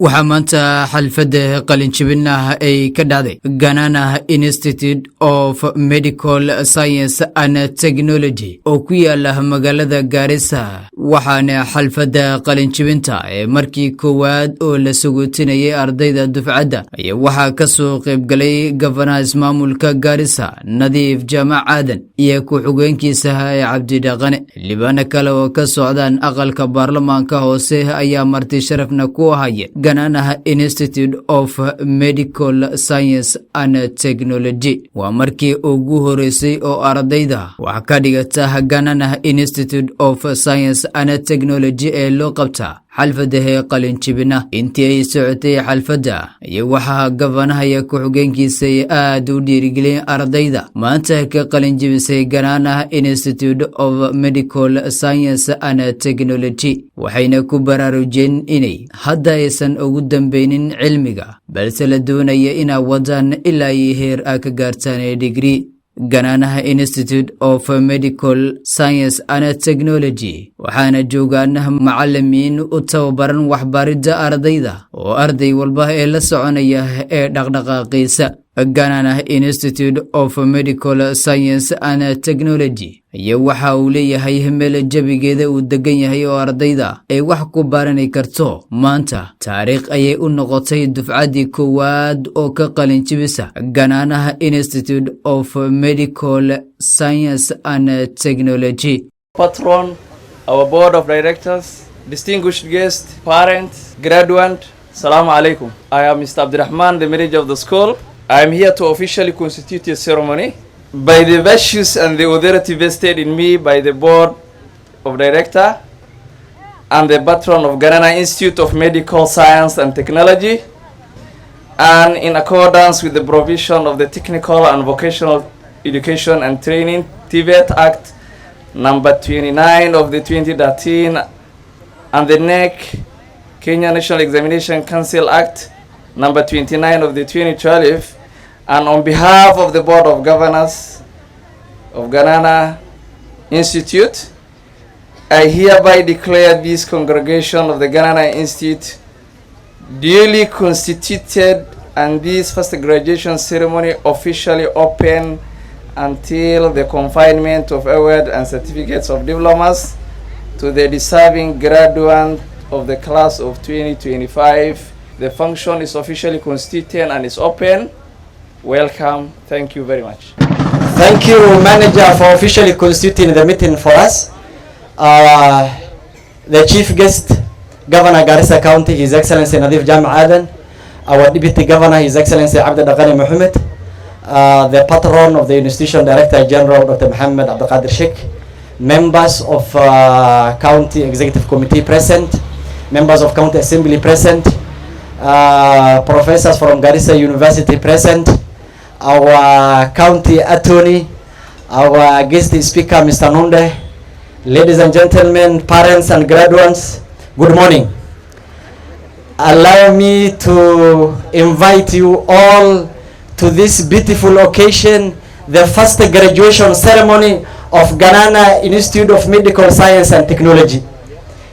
waxaa maanta xalfadda qalinjibinaha ay ka dhacday Ganana Institute of Medical Science and Technology oo ku yaala magaalada Garissa. waxaana xalfadda qalinjibinta ee markii koowaad oo la suguutinayay ardayda dufcadda ayaa waxaa ka soo qayb galay Governor ismaamulka Garissa Nadiif Jaamac Aadan iyo ku-xigeenkiisa Cabdi Dhaqane. xildhibaano kale oo ka socdaan aqalka baarlamaanka hoose ayaa marti sharafna ku ahaya Ganana Institute of Medical Science and Technology. waa markii ugu horeysay oo ardayda wax ka dhigata Ganana Institute of Science and Technology ee loo qabta xalfadda qalinjibina. intii ay socotay xalfadda iyo waxaa gabanaha iyo ku-xigeenkiisa aad u dhiirigeliyeen ardayda maanta ka qalinjibisay Ganana Institute of Medical Science and Technology. waxayna ku baraarujeen inay hadda aysan ugu dambeynin cilmiga balse la doonaya inay wadaan ilaa heer ka gaartaan degree. Ganana Institute of Medical Science and Technology waxaana joogaan macallimiin u tababaran waxbaridda ardayda oo arday walba ee la soconaya ee dhaqdhaqaaqiisa. Ganana Institute of Medical Science and Technology ayaa waxa uu leeyahay meel jabigeeda uu degan yahay oo ardayda ay wax ku baranay karto. maanta taariikh ayay u noqotay dufcaddii koowaad oo ka qalinjibisa Ganana Institute of Medical Science and Technology. Patron, our board of directors, distinguished guests, parents, graduates, Assalamu alaikum. I am Mr. Abdurrahman, the manager of the school. I am here to officially constitute a ceremony by the virtues and the authority vested in me by the board of director and the patron of Ganana Institute of Medical Science and Technology, and in accordance with the provision of the Technical and Vocational Education and Training TVET Act number 29 of the 2013 and the NEC Kenya National Examination Council Act number 29 of the 2012, and on behalf of the Board of Governors of Ganana Institute, I hereby declare this congregation of the Ganana Institute duly constituted and this first graduation ceremony officially open until the confinement of awards and certificates of diplomas to the deserving graduates of the class of 2025. The function is officially constituted and is open. Welcome. Thank you very much. Thank you, Manager, for officially constituting the meeting for us. The Chief Guest, Governor Garissa County, His Excellency Nadiif Jaamac Aadan, our Deputy Governor, His Excellency Cabdi Dhaqane Mohammed, the Patron of the Institution, Director General Dr. Mohammed Abdulqadir Sheikh, members of County Executive Committee present, members of County Assembly present, professors from Garissa University present, our county attorney, our guest speaker Mr. Nunde, ladies and gentlemen, parents and graduates, good morning. Allow me to invite you all to this beautiful occasion, the first graduation ceremony of Ganana Institute of Medical Science and Technology.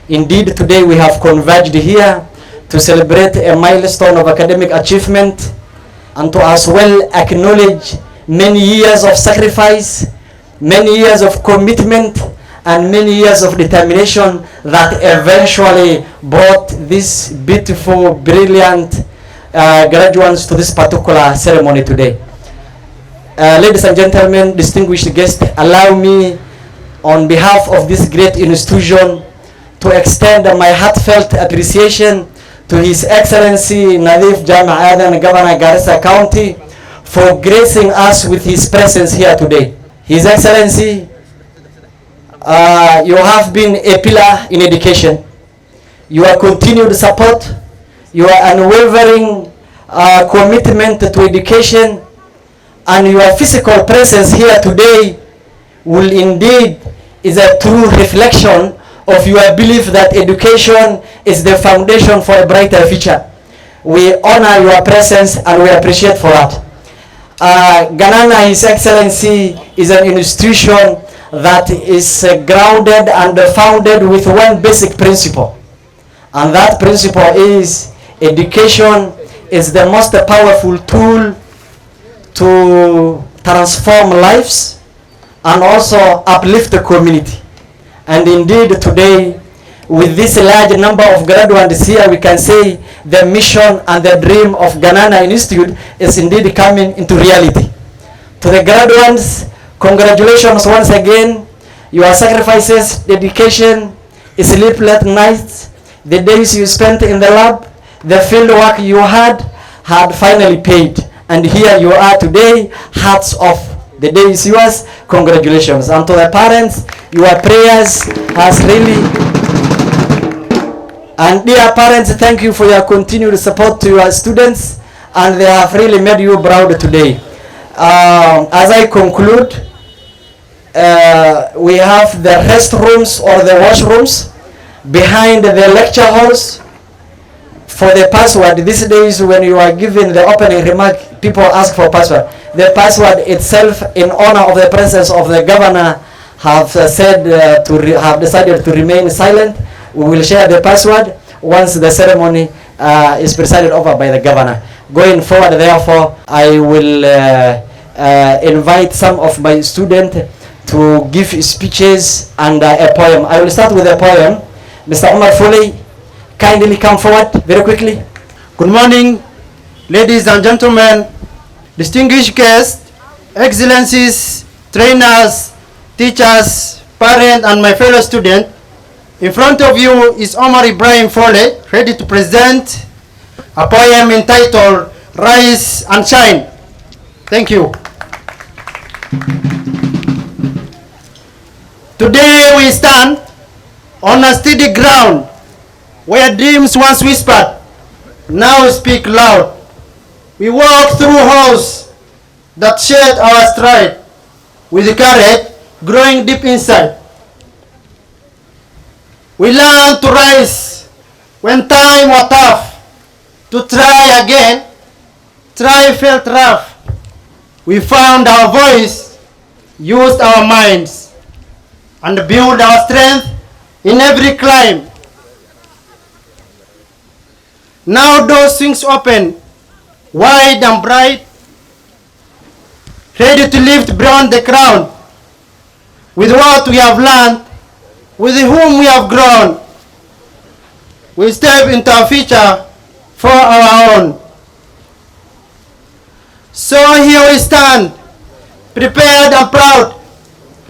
Indeed, today we have converged here to celebrate a milestone of academic achievement and to as well acknowledge many years of sacrifice, many years of commitment, and many years of determination that eventually brought these beautiful, brilliant graduates to this particular ceremony today. Ladies and gentlemen, distinguished guests, allow me on behalf of this great institution to extend my heartfelt appreciation to His Excellency Nadiif Jaamac Aadan, Governor Garissa County, for gracing us with his presence here today. His Excellency, you have been a pillar in education. Your continued support, your unwavering commitment to education, and your physical presence here today will indeed is a true reflection of your belief that education is the foundation for a brighter future. We honor your presence and we appreciate for that. Ganana, His Excellency, is an institution that is grounded and founded with one basic principle. And that principle is Education is the most powerful tool to transform lives and also uplift the community. And indeed today, with this large number of graduates here, we can say the mission and the dream of Ganana Institute is indeed coming into reality. To the graduates, congratulations once again. Your sacrifices, dedication, sleepless nights, the days you spent in the lab, the field work you had finally paid. And here you are today, hats off. The day is yours. Congratulations. And to the parents, your prayers has really... And dear parents, thank you for your continued support to your students, and they have really made you proud today. As I conclude, we have the restrooms or the washrooms behind the lecture halls. For the password, these days when you are given the opening remark, people ask for password. The password itself, in honor of the presence of the governor, have said have decided to remain silent. We will share the password once the ceremony is presided over by the governor. Going forward, therefore, I will invite some of my students to give speeches and a poem. I will start with a poem. Mr. Omar Foley, kindly come forward very quickly. Good morning, ladies and gentlemen, distinguished guests, excellencies, trainers, teachers, parents, and my fellow students. In front of you is Omar Ibrahim Foley, ready to present a poem entitled Rise and Shine. Thank you. Today we stand on a steady ground where dreams once whispered now speak loud. We walk through halls that shed our stride with courage growing deep inside. We learn to rise when time was tough, to try again, try felt rough. We found our voice, used our minds, and built our strength in every climb. Now those swings open, wide and bright, ready to lift beyond the crown. With what we have learned, with whom we have grown, we step into a future for our own. So here we stand, prepared and proud,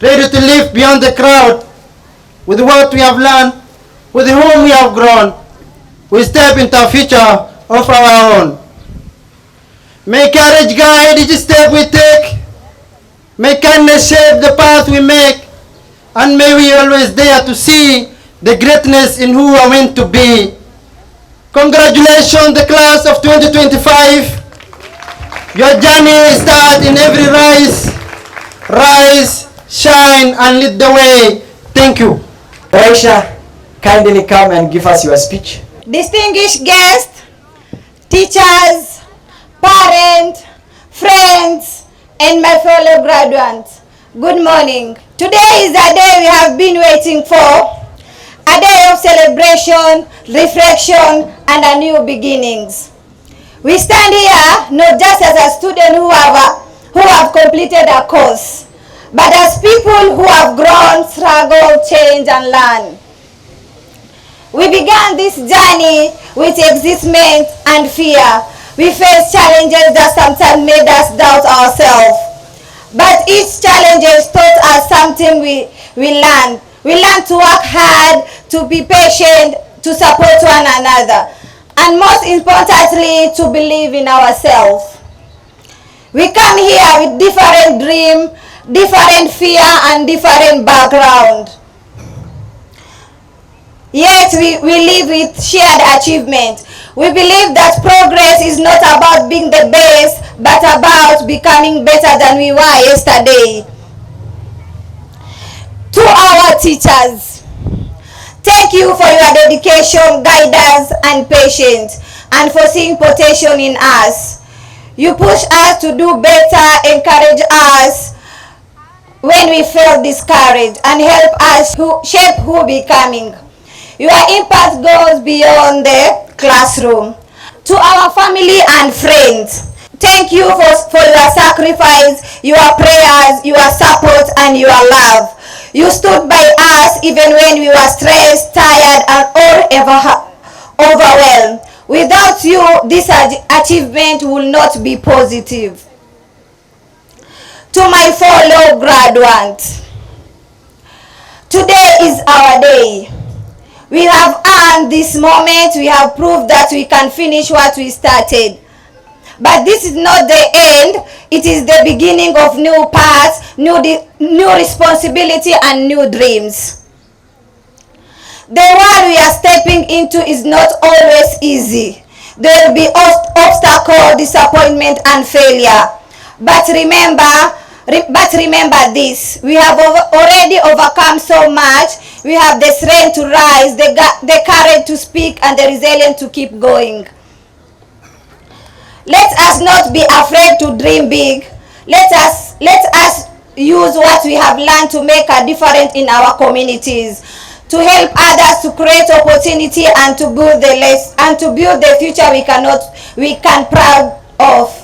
ready to live beyond the crowd. With what we have learned, with whom we have grown, we step into a future of our own. May courage guide each step we take. May kindness shape the path we make. And may we always dare to see the greatness in who we are meant to be. Congratulations, the class of 2025. Your journey starts in every rise. Rise, shine, and lead the way. Thank you. Aisha, kindly come and give us your speech. Distinguished guests, teachers, parents, friends, and my fellow graduates, good morning. Today is the day we have been waiting for, a day of celebration, reflection, and a new beginnings. We stand here not just as a student who have completed a course, but as people who have grown, struggled, changed, and learned. We began this journey with excitement and fear. We faced challenges that sometimes made us doubt ourselves. But each challenge taught us something we learned. We learned to work hard, to be patient, to support one another, and most importantly, to believe in ourselves. We come here with different dreams, different fear, and different background. Yet we live with shared achievement. We believe that progress is not about being the best, but about becoming better than we were yesterday. To our teachers, thank you for your dedication, guidance, and patience, and for seeing potential in us. You push us to do better, encourage us when we feel discouraged, and help us shape who we're becoming. Your impact goes beyond the classroom. To our family and friends, thank you for your sacrifice, your prayers, your support, and your love. You stood by us even when we were stressed, tired, and overwhelmed. Without you, this achievement will not be positive. To my fellow graduates, today is our day. We have earned this moment. We have proved that we can finish what we started. But this is not the end. It is the beginning of new paths, new responsibility, and new dreams. The world we are stepping into is not always easy. There will be obstacles, disappointment, and failure. But remember this, we have already overcome so much. We have the strength to rise, the courage to speak, and the resilience to keep going. Let us not be afraid to dream big. Let us use what we have learned to make a difference in our communities, to help others, to create opportunity, and to build the future we can proud of.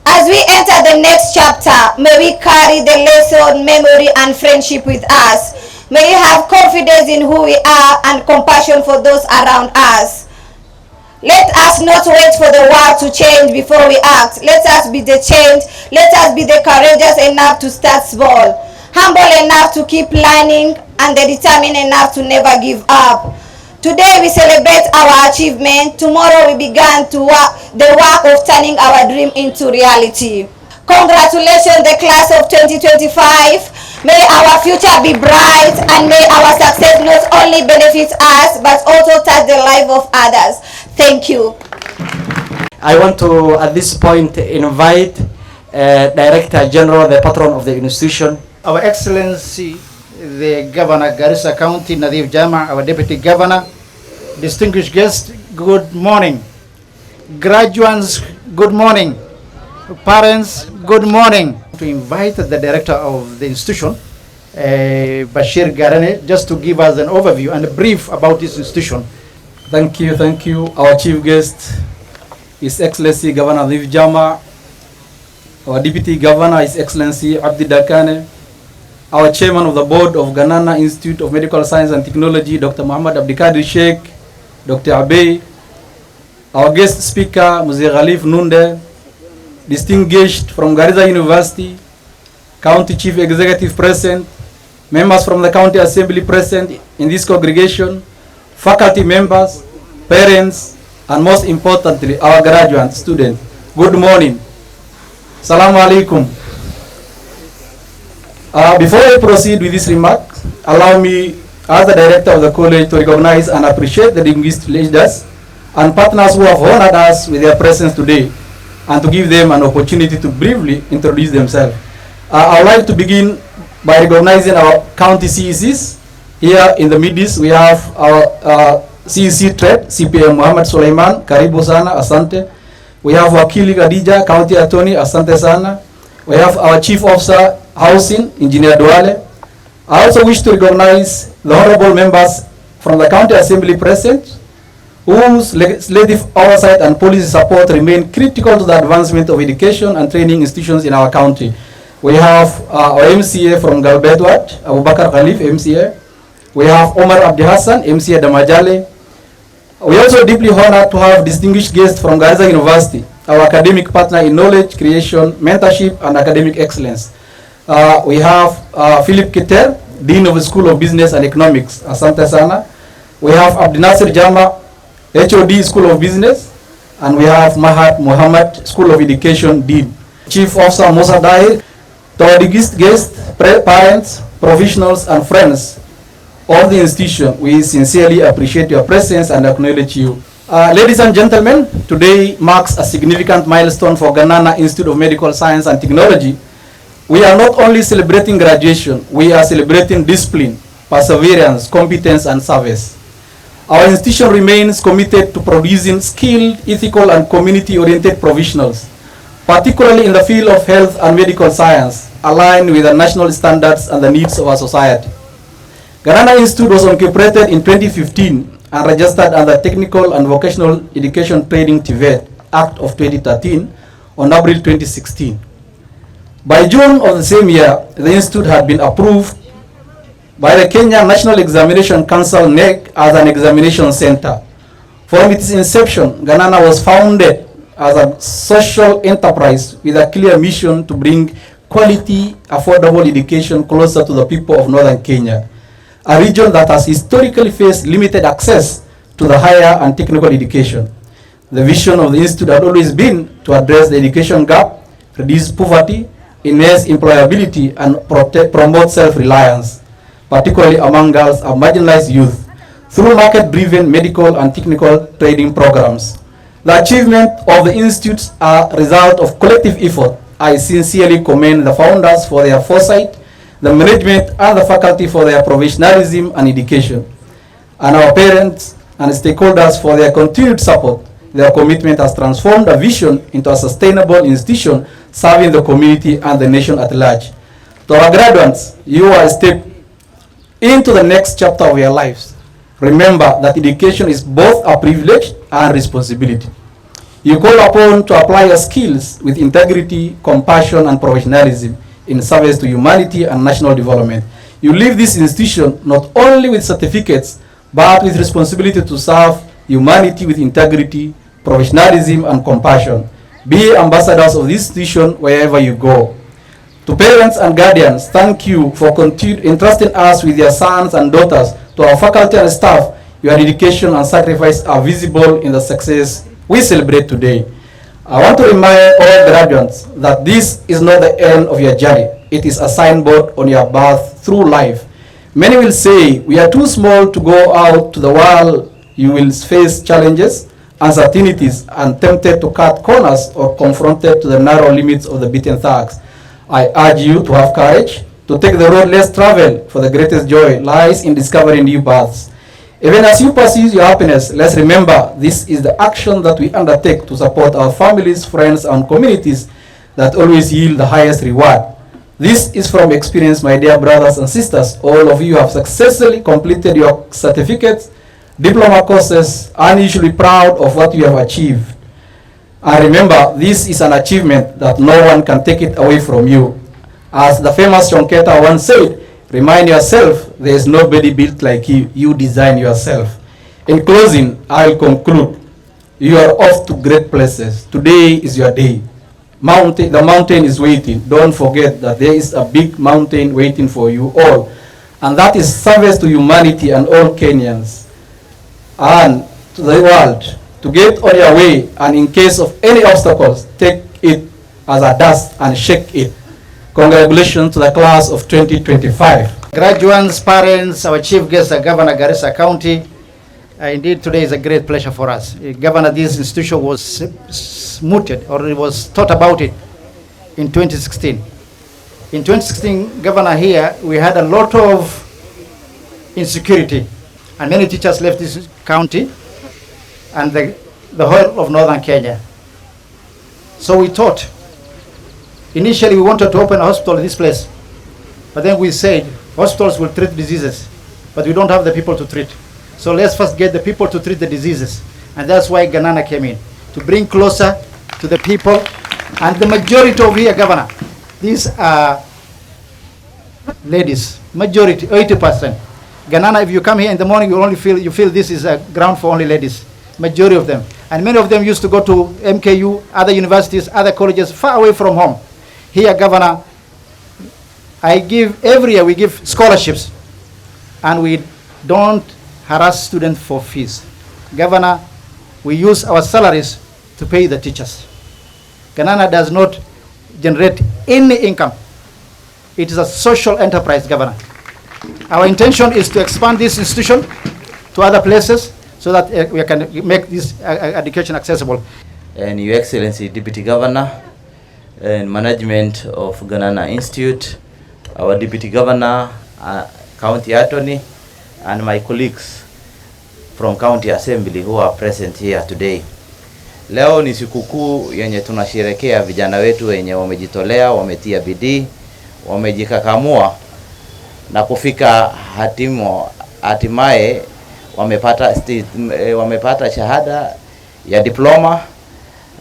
As we enter the next chapter, may we carry the lesson, memory, and friendship with us. May we have confidence in who we are and compassion for those around us. Let us not wait for the world to change before we act. Let us be the change. Let us be the courageous enough to start small, humble enough to keep learning, and determined enough to never give up. Today we celebrate our achievement. Tomorrow we began the work of turning our dream into reality. Congratulations, the class of 2025. May our future be bright, and may our success not only benefit us but also touch the life of others. Thank you. I want to, at this point, invite Director General, the patron of the institution. Our Excellency, the Governor, Garissa County, Nadif Jama, our Deputy Governor, distinguished guests, good morning. Graduates, good morning. Parents, good morning. To invite the Director of the institution, Bashir Ganana, just to give us an overview and a brief about this institution. Thank you. Our chief guest, His Excellency Governor Nadif Jama, our Deputy Governor, His Excellency Abdi Dakane, our Chairman of the Board of Ganana Institute of Medical Science and Technology, Dr. Muhammad Abdikadir Sheikh, Dr. Abey, our guest speaker, Mzee Khalif Nunde, distinguished from Garissa University, County Chief Executive present, members from the County Assembly present in this congregation, faculty members, parents, and most importantly, our graduate students. Good morning. Assalamu alaikum. Before I proceed with this remark, allow me, as the director of the college, to recognize and appreciate the distinguished leaders and partners who have honored us with their presence today, and to give them an opportunity to briefly introduce themselves. I would like to begin by recognizing our county CECs. Here in the midst, we have our CEC Trade, CPM Muhammad Sulaiman, Karibu Sana, Asante. We have Wakili Khadija, County Attorney, Asante Sana. We have our Chief Officer, Housing, Engineer Duale. I also wish to recognize the honorable members from the County Assembly present, whose legislative oversight and policy support remain critical to the advancement of education and training institutions in our county. We have our MCA from Galbedward, Abu Bakar Khalif, MCA. We have Omar Abdi Hassan, MCA Damajale. We are also deeply honored to have distinguished guests from Garissa University, our academic partner in knowledge creation, mentorship, and academic excellence. We have Philip Keter, Dean of the School of Business and Economics, Asante Sana. We have Abdinasir Jama, HOD, School of Business. And we have Mahat Muhammad, School of Education, Dean. Chief Officer Musa Dahir. To our guests, parents, professionals, and friends of the institution, we sincerely appreciate your presence and acknowledge you. Ladies and gentlemen, today marks a significant milestone for Ganana Institute of Medical Science and Technology. We are not only celebrating graduation, we are celebrating discipline, perseverance, competence, and service. Our institution remains committed to producing skilled, ethical, and community-oriented professionals, particularly in the field of health and medical science, aligned with the national standards and the needs of our society. Ganana Institute was incorporated in 2015 and registered under Technical and Vocational Education Training TVET Act of 2013 on April 2016. By June of the same year, the institute had been approved by the Kenya National Examination Council (NEC) as an examination center. From its inception, Ganana was founded as a social enterprise with a clear mission to bring quality, affordable education closer to the people of northern Kenya, a region that has historically faced limited access to the higher and technical education. The vision of the institute had always been to address the education gap, reduce poverty, enhance employability, and promote self-reliance, particularly among girls and marginalized youth, through market-driven medical and technical training programs. The achievement of the institutes are a result of collective effort. I sincerely commend the founders for their foresight, the management and the faculty for their professionalism and education, and our parents and stakeholders for their continued support. Their commitment has transformed a vision into a sustainable institution serving the community and the nation at large. To our graduates, you are a step into the next chapter of your lives. Remember that education is both a privilege and responsibility. You call upon to apply your skills with integrity, compassion, and professionalism in service to humanity and national development. You leave this institution not only with certificates, but with responsibility to serve humanity with integrity, professionalism, and compassion. Be ambassadors of this institution wherever you go. To parents and guardians, thank you for continued entrusting us with your sons and daughters. To our faculty and staff, your dedication and sacrifice are visible in the success we celebrate today. I want to remind all graduates that this is not the end of your journey. It is a signboard on your path through life. Many will say, we are too small to go out to the world. You will face challenges, uncertainties, and tempted to cut corners or confronted to the narrow limits of the beaten tracks. I urge you to have courage, to take the road less traveled, for the greatest joy lies in discovering new paths. Even as you pursue your happiness, let's remember this is the action that we undertake to support our families, friends, and communities that always yield the highest reward. This is from experience, my dear brothers and sisters. All of you have successfully completed your certificates, diploma courses, and you should be proud of what you have achieved. And remember, this is an achievement that no one can take it away from you. As the famous Chonketa once said, remind yourself there is nobody built like you. You design yourself. In closing, I will conclude. You are off to great places. Today is your day. The mountain is waiting. Don't forget that there is a big mountain waiting for you all. And that is service to humanity and all Kenyans and to the world. To get on your way, and in case of any obstacles, take it as a dust and shake it. Congratulations to the class of 2025. Graduates, parents, our chief guest, Governor Garissa County. Indeed, today is a great pleasure for us. Governor, this institution was mooted, or it was thought about it in 2016. In 2016, Governor, here, we had a lot of insecurity, and many teachers left this county and the whole of northern Kenya. So we thought, initially we wanted to open a hospital in this place, but then we said hospitals will treat diseases, but we don't have the people to treat. So let's first get the people to treat the diseases. And that's why Ganana came in, to bring closer to the people. And the majority of here, Governor, these are ladies, majority, 80%. Ganana, if you come here in the morning, you feel this is a ground for only ladies, majority of them. And many of them used to go to MKU, other universities, other colleges, far away from home. Here, Governor, every year we give scholarships, and we don't harass students for fees. Governor, we use our salaries to pay the teachers. Ganana does not generate any income. It is a social enterprise, Governor. Our intention is to expand this institution to other places so that we can make this education accessible. And Your Excellency, Deputy Governor and management of Ganana Institute, our Deputy Governor, County Attorney, and my colleagues from County Assembly who are present here today. Leo ni sikukuu yenye tunasherehekea vijana wetu wenye wamejitolea, wametia bidii, wamejikakamua na kufika hatimaye wamepata shahada ya diploma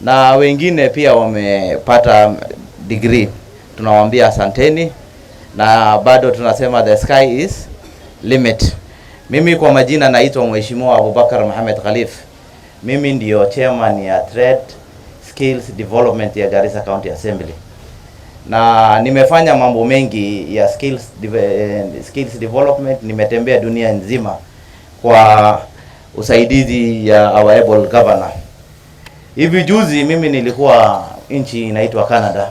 na wengine pia wamepata degree. Tunawaambia asanteni, na bado tunasema the sky is limit. Mimi kwa majina naitwa Mheshimiwa Abubakar Mohamed Khalif. Mimi ndio chairman ya Trade Skills Development ya Garissa County Assembly, na nimefanya mambo mengi ya skills development. Nimetembea dunia nzima kwa usaidizi ya our able governor. Hivi juzi mimi nilikuwa nchi inaitwa Canada,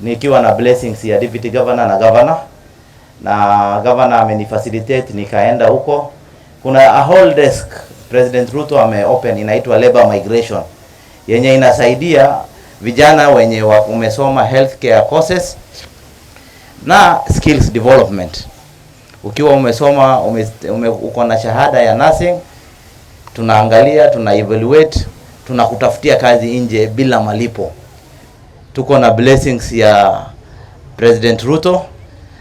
nikiwa na blessings ya deputy governor na governor, na governor amenifacilitate nikaenda huko. Kuna a whole desk President Ruto open inaitwa labor migration, yenye inasaidia vijana wenye umesoma healthcare courses na skills development. Ukiwa umesoma uko na shahada ya nursing, tunaangalia, tuna evaluate, tunakutafutia kazi nje bila malipo. Tuko na blessings ya President Ruto,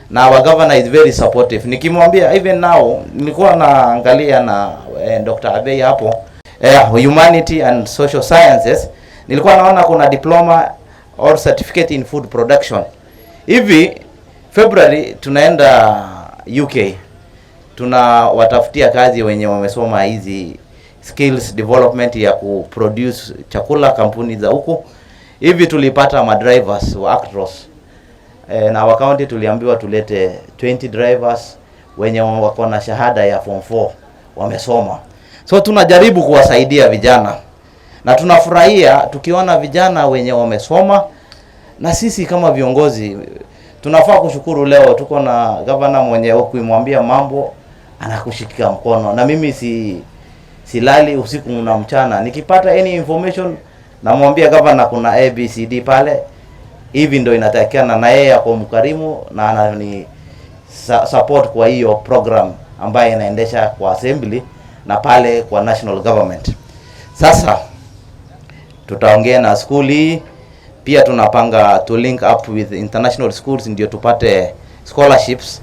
na our governor is very supportive. Nikimwambia even now, nilikuwa naangalia na Dr. Abey hapo, humanity and social sciences, nilikuwa naona kuna diploma or certificate in food production. Hivi February tunaenda UK, tunawatafutia kazi wenye wamesoma hizi skills development ya kuproduce chakula, kampuni za huko. Hivi tulipata madrivers wa actors, na our county tuliambiwa tulete 20 drivers wenye wako na shahada ya form 4 wamesoma. So tunajaribu kuwasaidia vijana, na tunafurahia tukiona vijana wenye wamesoma, na sisi kama viongozi tunafaa kushukuru. Leo tuko na governor mwenye ukimwambia mambo anakushika mkono, na mimi silali usiku na mchana. Nikipata any information namwambia governor kuna ABCD pale, hivi ndio inatakikana, na yeye ako mkarimu na anani support kwa hiyo program ambayo inaendesha kwa assembly na pale kwa national government. Sasa tutaongea na school hii pia, tunapanga to link up with international schools ndio tupate scholarships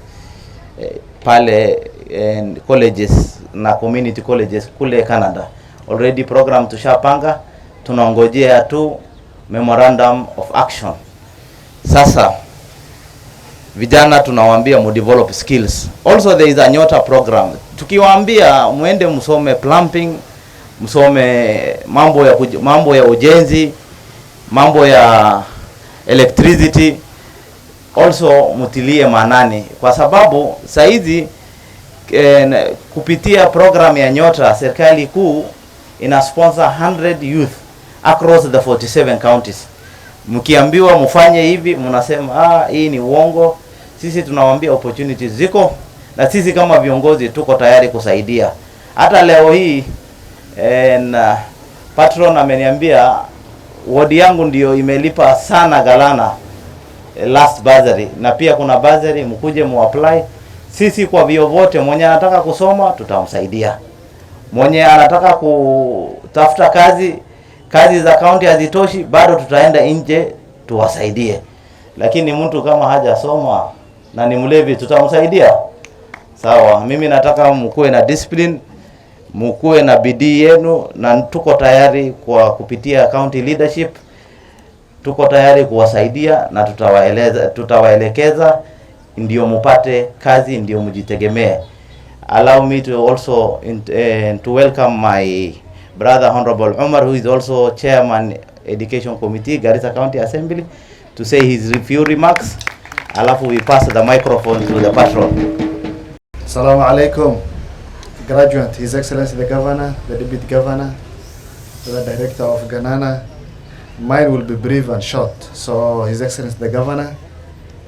pale colleges na community colleges kule Canada. Already program tushapanga, tunaongojea tu memorandum of action. Sasa vijana tunawaambia mu develop skills. Also there is a Nyota program. Tukiwaambia muende msome plumbing, msome mambo ya ujenzi, mambo ya electricity, also mutilie manani, kwa sababu saizi kupitia program ya Nyota serikali kuu ina sponsor 100 youth across the 47 counties. Mkiambiwa mfanye hivi mnasema hii ni uongo. Sisi tunawaambia opportunities ziko, na sisi kama viongozi tuko tayari kusaidia. Hata leo hii patron ameniambia wodi yangu ndio imelipa sana Ganana last bursary, na pia kuna bursary mkuje muapply. Sisi kwa vio vote, mwenye anataka kusoma tutamsaidia, mwenye anataka kutafuta kazi za county hazitoshi, bado tutaenda nje tuwasaidie. Lakini mtu kama hajasoma na ni mlevi tutamsaidia? Sawa. Mimi nataka mkuwe na discipline, mkuwe na bidii yenu, na tuko tayari kwa kupitia county leadership, tuko tayari kuwasaidia na tutawaelekeza ndio mupate kazi, ndio mjitegemee. Allow me to also to welcome my brother Honorable Omar, who is also chairman Education Committee Garissa County Assembly, to say his few remarks. Alafu we pass the microphone to the patron. Assalamu alaikum. Graduate, His Excellency the Governor, the Deputy Governor, the Director of Ganana. Mine will be brief and short. So, His Excellency the Governor,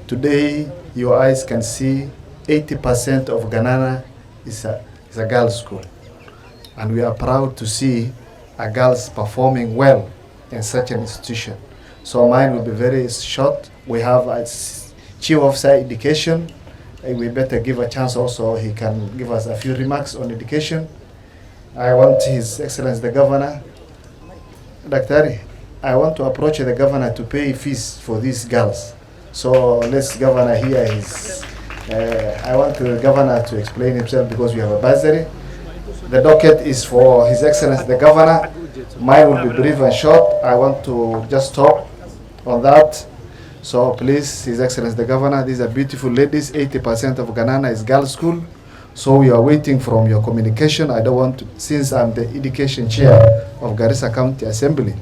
today your eyes can see 80% of Ganana is a girls' school. And we are proud to see a girls performing well in such an institution. So mine will be very short. We have a Chief Officer Education. We better give a chance also. He can give us a few remarks on education. I want His Excellency the Governor, Dr. I want to approach the Governor to pay fees for these girls. So let's Governor hear his. I want the Governor to explain himself because we have a bursary. The docket is for His Excellency the Governor. Mine will be brief and short. I want to just stop on that. So please, His Excellency the Governor, these are beautiful ladies. 80% of Ganana is girls' school. So we are waiting from your communication. I don't want to, since I'm the education chair of Garissa County Assembly,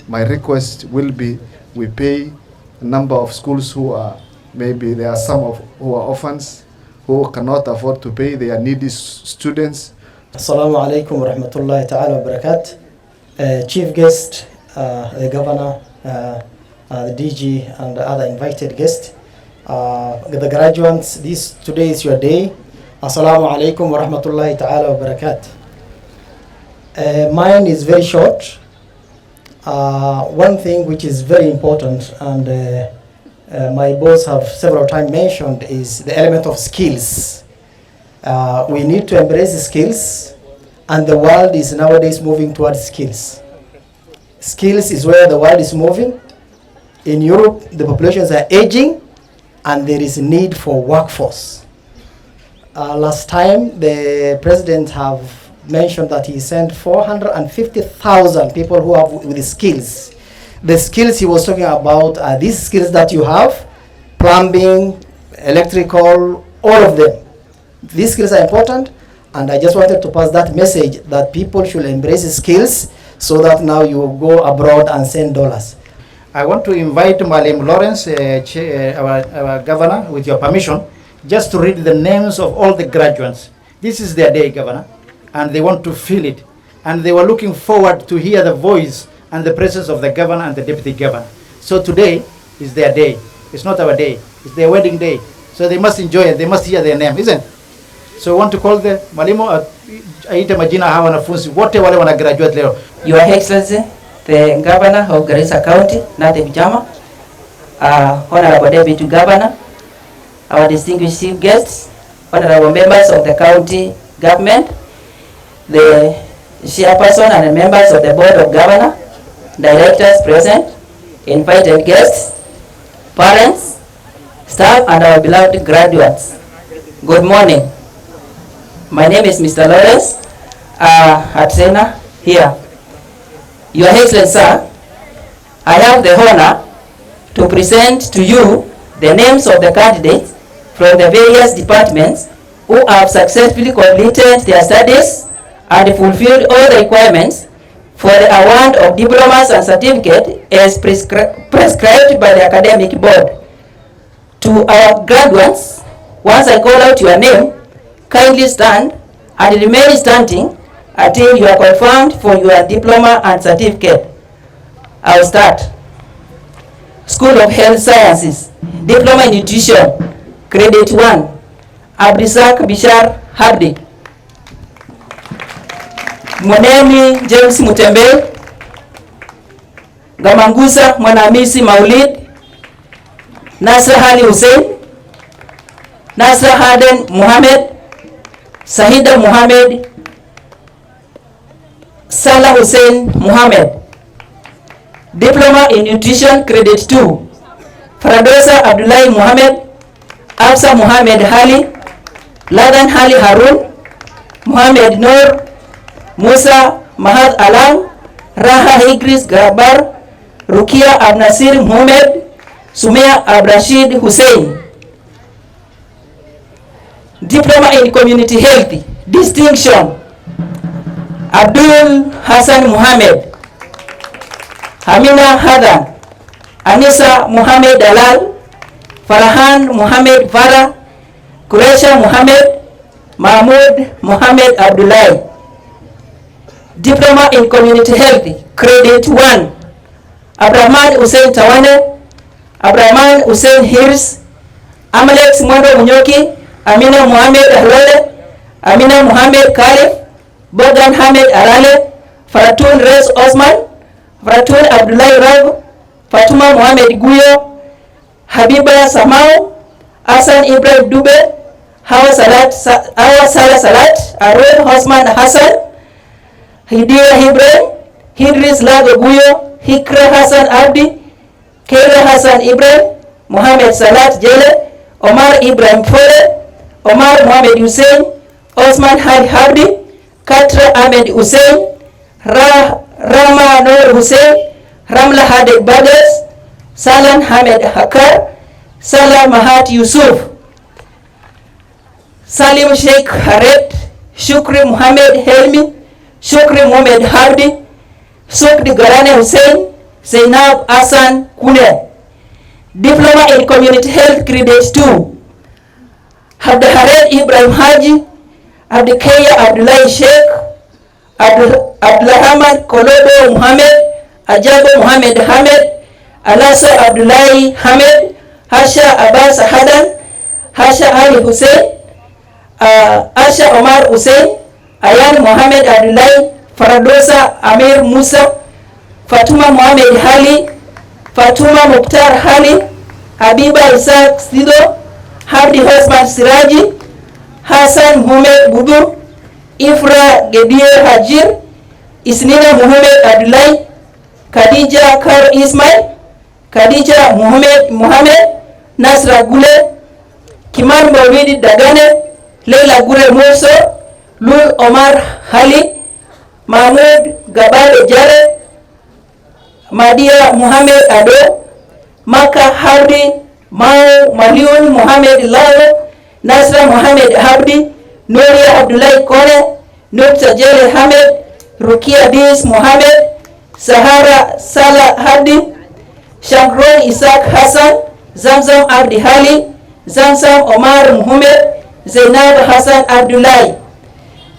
my request will be we pay a number of schools who are, maybe there are some of who are orphans, who cannot afford to pay, they are needy students. Assalamu alaikum wa rahmatullahi ta'ala wa barakatuh. Chief guest, the governor, the DG and the other invited guests, the graduates, today is your day. Assalamu alaikum wa rahmatullahi ta'ala wa barakatuh. Mine is very short. One thing which is very important and my boss have several times mentioned is the element of skills. We need to embrace the skills, and the world is nowadays moving towards skills. Skills is where the world is moving. In Europe, the populations are aging and there is a need for workforce. Last time, the president have mentioned that he sent 450,000 people who have with the skills. The skills he was talking about are these skills that you have, plumbing, electrical, all of them. These skills are important, and I just wanted to pass that message that people should embrace the skills so that now you go abroad and send dollars. I want to invite Malim Lawrence, our governor, with your permission, just to read the names of all the graduates. This is their day, Governor, and they want to feel it. And they were looking forward to hear the voice and the presence of the governor and the deputy governor. So today is their day. It's not our day. It's their wedding day. So they must enjoy it. They must hear their name, isn't it? So I want to call the Malimo, aita majina hawa wanafunzi wote wale wana graduate leo. Your Excellency, the Governor of Garissa County, Natib Jama, Honorable Deputy Governor, our distinguished chief guests, honorable members of the county government, the chairperson and the members of the board of governor, directors present, invited guests, parents, staff, and our beloved graduates. Good morning. My name is Mr. Lawrence Hatsena here. Your Excellency, sir, I have the honor to present to you the names of the candidates from the various departments who have successfully completed their studies and fulfilled all the requirements for the award of diplomas and certificates as prescribed by the academic board. To our graduates, once I call out your name, kindly stand and remain standing until you are confirmed for your diploma and certificate. I'll start. School of Health Sciences, Diploma in Nutrition, Credit 1, Abdisak Bishar Hardik. Mwanemi James Mutembe, Gamangusa Mwanamisi Maulid, Nasra Hali Hussein, Nasra Haden Muhammad, Sahida Muhammad, Salah Hussein Muhammad. Diploma in Nutrition, Credit 2, Faradosa Abdullahi Muhammad, Absa Muhammad Hali, Ladan Hali Harun, Muhammad Noor, Musa Mahad Alam, Raha Higris Gabar, Rukia Abnasir Muhammad, Sumia Abrashid Hussein. Diploma in Community Health, Distinction, Abdul Hassan Muhammad, Hamina Hadan, Anisa Muhammad Dalal, Farhan Muhammad Farah, Kuresha Muhammad, Mahmoud Muhammad Abdullahi. Diploma in Community Health, Credit 1, Abrahman Hussein Tawane, Abrahman Hussein Hirs, Amalex Mwando Munyoki, Amina Muhammad Ahlole, Amina Muhammad Karif, Bogan Hamed Arale, Faratun Rez Osman, Faratun Abdullahi Rav, Fatuma Muhammad Guyo, Habiba Samau, Hassan Ibrahim Dube, Hawa Salah Salat, Arun Osman Hassan, Hidira Ibrahim, Hidris Lago Guyo, Hikra Hassan Abdi, Keira Hassan Ibrahim, Muhammad Salat Jele, Omar Ibrahim Fore, Omar Muhammad Hussein, Osman Had Habdi, Katra Ahmed Hussein, Rama Noor Hussein, Ramla Hadid Baders, Salan Hamed Hakar, Salah Mahat Yusuf, Salim Sheikh Haret, Shukri Muhammad Helmi, Shukri Muhammad Hardi, Sukdi Garane Hussein, Zainab Hassan Kune. Diploma in Community Health Grade 2, Abdulhared Ibrahim Haji, Abdikaya Abdullahi Sheikh, Abdulrahman Kolobo Muhammad, Ajabo Muhammad Hamed, Alasa Abdullahi Hamed, Hasha Abbas Hadan, Hasha Ali Hussein, Asha Omar Hussein, Ayan Muhammad Abdullahi, Faradosa Amir Musa, Fatuma Muhammad Hali, Fatuma Mukhtar Hali, Habiba Isaac Sido, Habdi Hosman Siraji, Hassan Muhammad Budur, Ifra Gedir Hajir, Isnina Muhammad Abdullahi, Khadija Kar Ismail, Khadija Muhammad, Nasra Gule, Kiman Mawidi Dagane, Leila Gure Muso, Lul Omar Hali, Mahmoud Gabale Jare, Madia Muhammad Ado, Maka Hardi, Mao Maliun Muhammad Lao, Nasra Muhammad Habdi, Nuria Abdullahi Kone, Nukta Jele Hamed, Rukia Dis Muhammad, Sahara Salah Habdi, Shankron Isaac Hassan, Zamzam Abdi Hali, Zamzam Omar Muhammad, Zainab Hassan Abdullahi.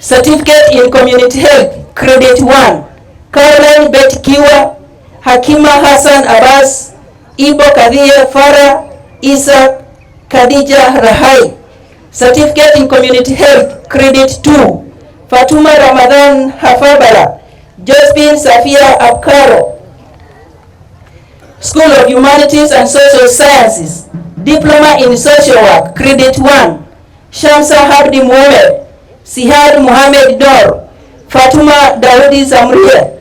Certificate in Community Health, Credit 1, Caroline Bet Kiwa, Hakima Hassan Abbas, Ibo Kadhia Farah, Isa Khadija Rahai. Certificate in Community Health, Credit 2, Fatuma Ramadan Hafabala, Josephine Safia Abkaro. School of Humanities and Social Sciences, Diploma in Social Work, Credit 1, Shamsa Habdi Muhammad, Sihad Muhammad Dor, Fatuma Dawoodi Samria.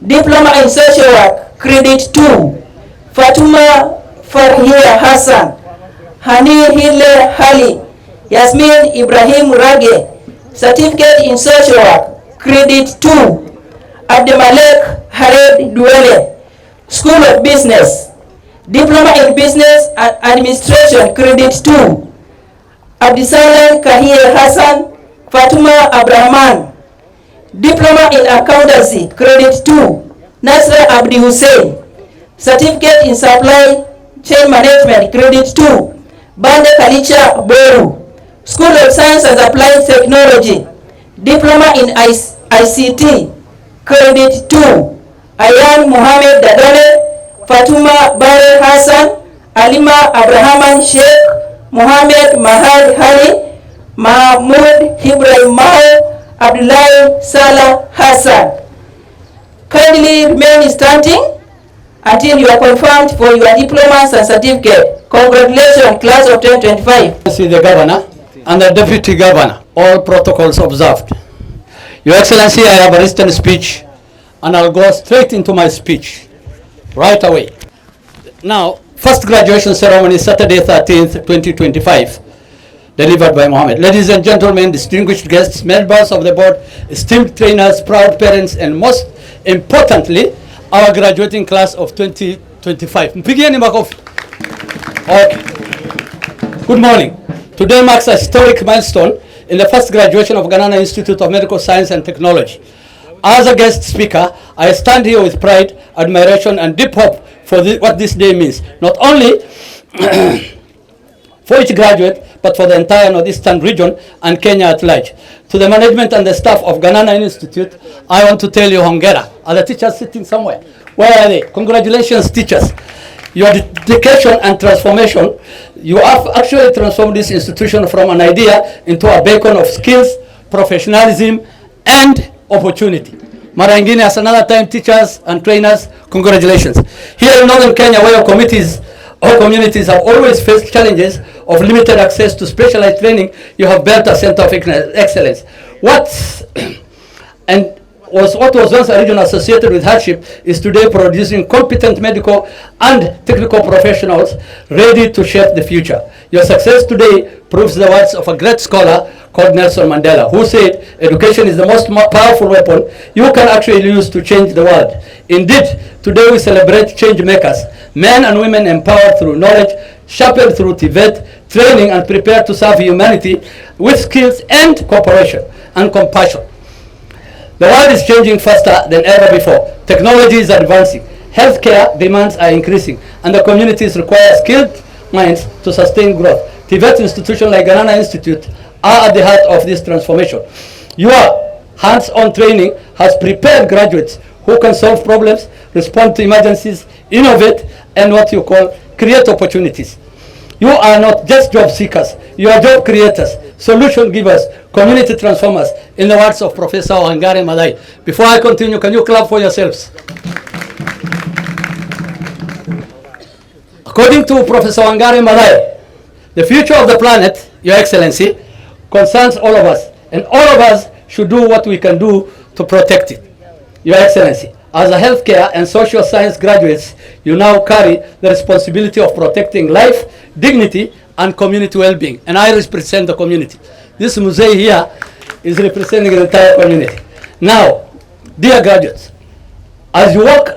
Diploma in Social Work, Credit 2, Fatuma Farhia Hassan, Hani Hille Hali, Yasmin Ibrahim Rage. Certificate in Social Work, Credit 2, Abdemalek Hared Duele. School of Business, Diploma in Business and Administration, Credit 2, Abdisalan Kahir Hassan, Fatuma Abrahaman. Diploma in Accountancy, Credit 2, Nasra Abdi Hussein. Certificate in Supply Chain Management, Credit 2, Bande Kalicha Boru. School of Science and Applied Technology, Diploma in ICT, Credit 2, Ayan Muhammad Dadone, Fatuma Bare Hassan, Alima Abrahaman Sheikh, Muhammad Mahad Hali, Mahmoud Ibrahim Mao, Abdullahi Salah Hassan. Kindly remain standing until you are confirmed for your diplomas and certificate. Congratulations, class of 2025. See the governor and the deputy governor, all protocols observed. Your Excellency, I have a written speech and I'll go straight into my speech right away. Now, first graduation ceremony, Saturday 13th, 2025, delivered by Mohammed. Ladies and gentlemen, distinguished guests, members of the board, esteemed trainers, proud parents, and most importantly, our graduating class of 2025. Mpigieni makofi. Okay. Good morning. Today marks a historic milestone in the first graduation of Ganana Institute of Medical Science and Technology. As a guest speaker, I stand here with pride, admiration, and deep hope for what this day means, not only for each graduate, but for the entire Northeastern region and Kenya at large. To the management and the staff of Ganana Institute, I want to tell you hongera. Are the teachers sitting somewhere? Where are they? Congratulations, teachers. Your dedication and transformation, you have actually transformed this institution from an idea into a beacon of skills, professionalism, and opportunity. Mara ingine, as another time, teachers and trainers, congratulations. Here in Northern Kenya, where your committees or communities have always faced challenges of limited access to specialized training, you have built a center of excellence. What was once a region associated with hardship is today producing competent medical and technical professionals ready to shape the future. Your success today proves the words of a great scholar called Nelson Mandela, who said, education is the most powerful weapon you can actually use to change the world. Indeed, today we celebrate change makers, men and women empowered through knowledge, sharpened through debate, training, and prepared to serve humanity with skills and cooperation and compassion. The world is changing faster than ever before. Technology is advancing. Healthcare demands are increasing, and the communities require skilled minds to sustain growth. TVET institutions like Ganana Institute are at the heart of this transformation. Your hands-on training has prepared graduates who can solve problems, respond to emergencies, innovate, and what you call create opportunities. You are not just job seekers, you are job creators, solution givers, community transformers, in the words of Professor Wangari Maathai. Before I continue, can you clap for yourselves? According to Professor Wangari Maathai, the future of the planet, Your Excellency, concerns all of us, and all of us should do what we can do to protect it. Your Excellency, as a healthcare and social science graduates, you now carry the responsibility of protecting life, dignity, and community well-being. And I represent the community. This museum here is representing the entire community. Now, dear graduates, as you walk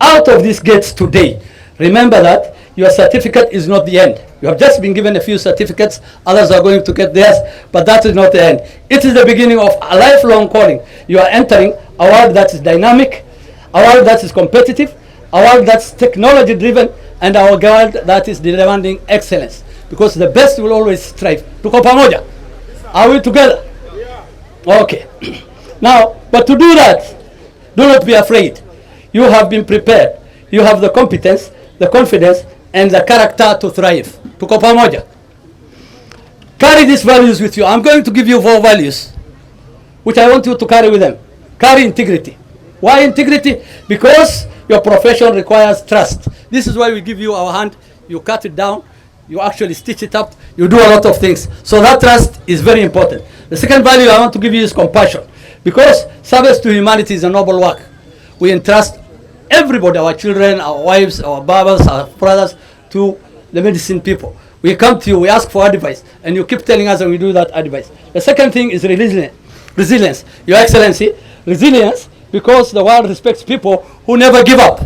out of these gates today, remember that your certificate is not the end. You have just been given a few certificates, others are going to get theirs, but that is not the end. It is the beginning of a lifelong calling. You are entering a world that is dynamic, a world that is competitive, a world that's technology driven, and a world that is demanding excellence. Because the best will always strive. Tuko pamoja? Are we together? Okay. Now, but to do that, do not be afraid. You have been prepared. You have the competence, the confidence, and the character to thrive. Tuko pamoja? Carry these values with you. I'm going to give you 4 values, which I want you to carry with them. Carry integrity. Why integrity? Because your profession requires trust. This is why we give you our hand. You cut it down. You actually stitch it up. You do a lot of things. So that trust is very important. The second value I want to give you is compassion. Because service to humanity is a noble work. We entrust everybody, our children, our wives, our brothers, our brothers, to the medicine people. We come to you, we ask for advice, and you keep telling us and we do that advice. The second thing is resilience. Your Excellency, resilience, because the world respects people who never give up.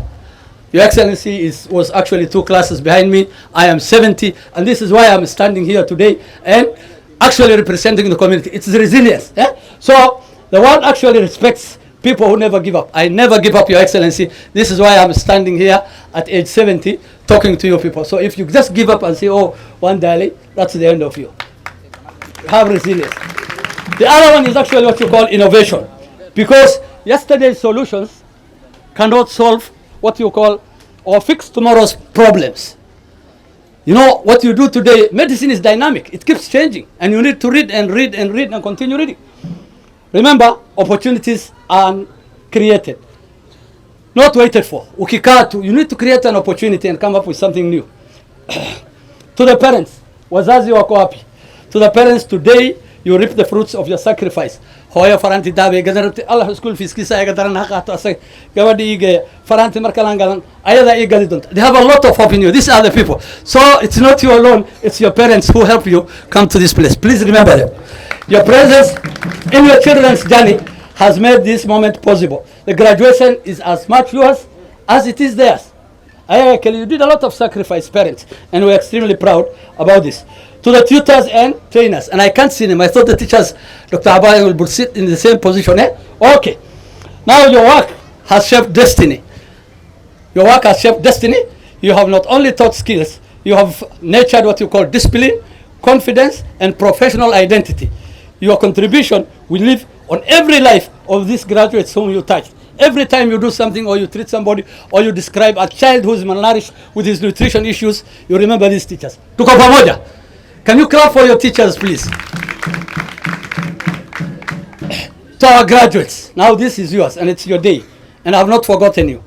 Your Excellency was actually 2 classes behind me. I am 70, and this is why I'm standing here today and actually representing the community. It's resilience. So the world actually respects people who never give up. I never give up, Your Excellency. This is why I'm standing here at age 70 talking to you people. So if you just give up and say, oh, one day, that's the end of you. Have resilience. The other one is actually what you call innovation. Because yesterday's solutions cannot solve what you call or fix tomorrow's problems. You know, what you do today, medicine is dynamic. It keeps changing. And you need to read and read and read and continue reading. Remember, opportunities are created, not waited for. Ukikatu, you need to create an opportunity and come up with something new. To the parents, wazazi wako wapi? To the parents, today you reap the fruits of your sacrifice. Hoya faranti dabe gadarati Allah school fees kisa ay gadaran haqato asay gabadhi ige faranti markalangalan ayada igadi don't. They have a lot of hope in you. These are the people. So it's not you alone, it's your parents who help you come to this place. Please remember them. Your presence in your children's journey has made this moment possible. The graduation is as much yours as it is theirs. You did a lot of sacrifice, parents, and we're extremely proud about this. To the tutors and trainers, and I can't see them. I thought the teachers, Dr. Abaye, will sit in the same position. Okay. Now your work has shaped destiny. Your work has shaped destiny. You have not only taught skills, you have nurtured what you call discipline, confidence, and professional identity. Your contribution will live on every life of these graduates whom you touch. Every time you do something or you treat somebody or you describe a child who is malnourished with his nutrition issues, you remember these teachers. Tuko pamoja. Can you clap for your teachers, please? To our graduates, now this is yours and it's your day. And I have not forgotten you.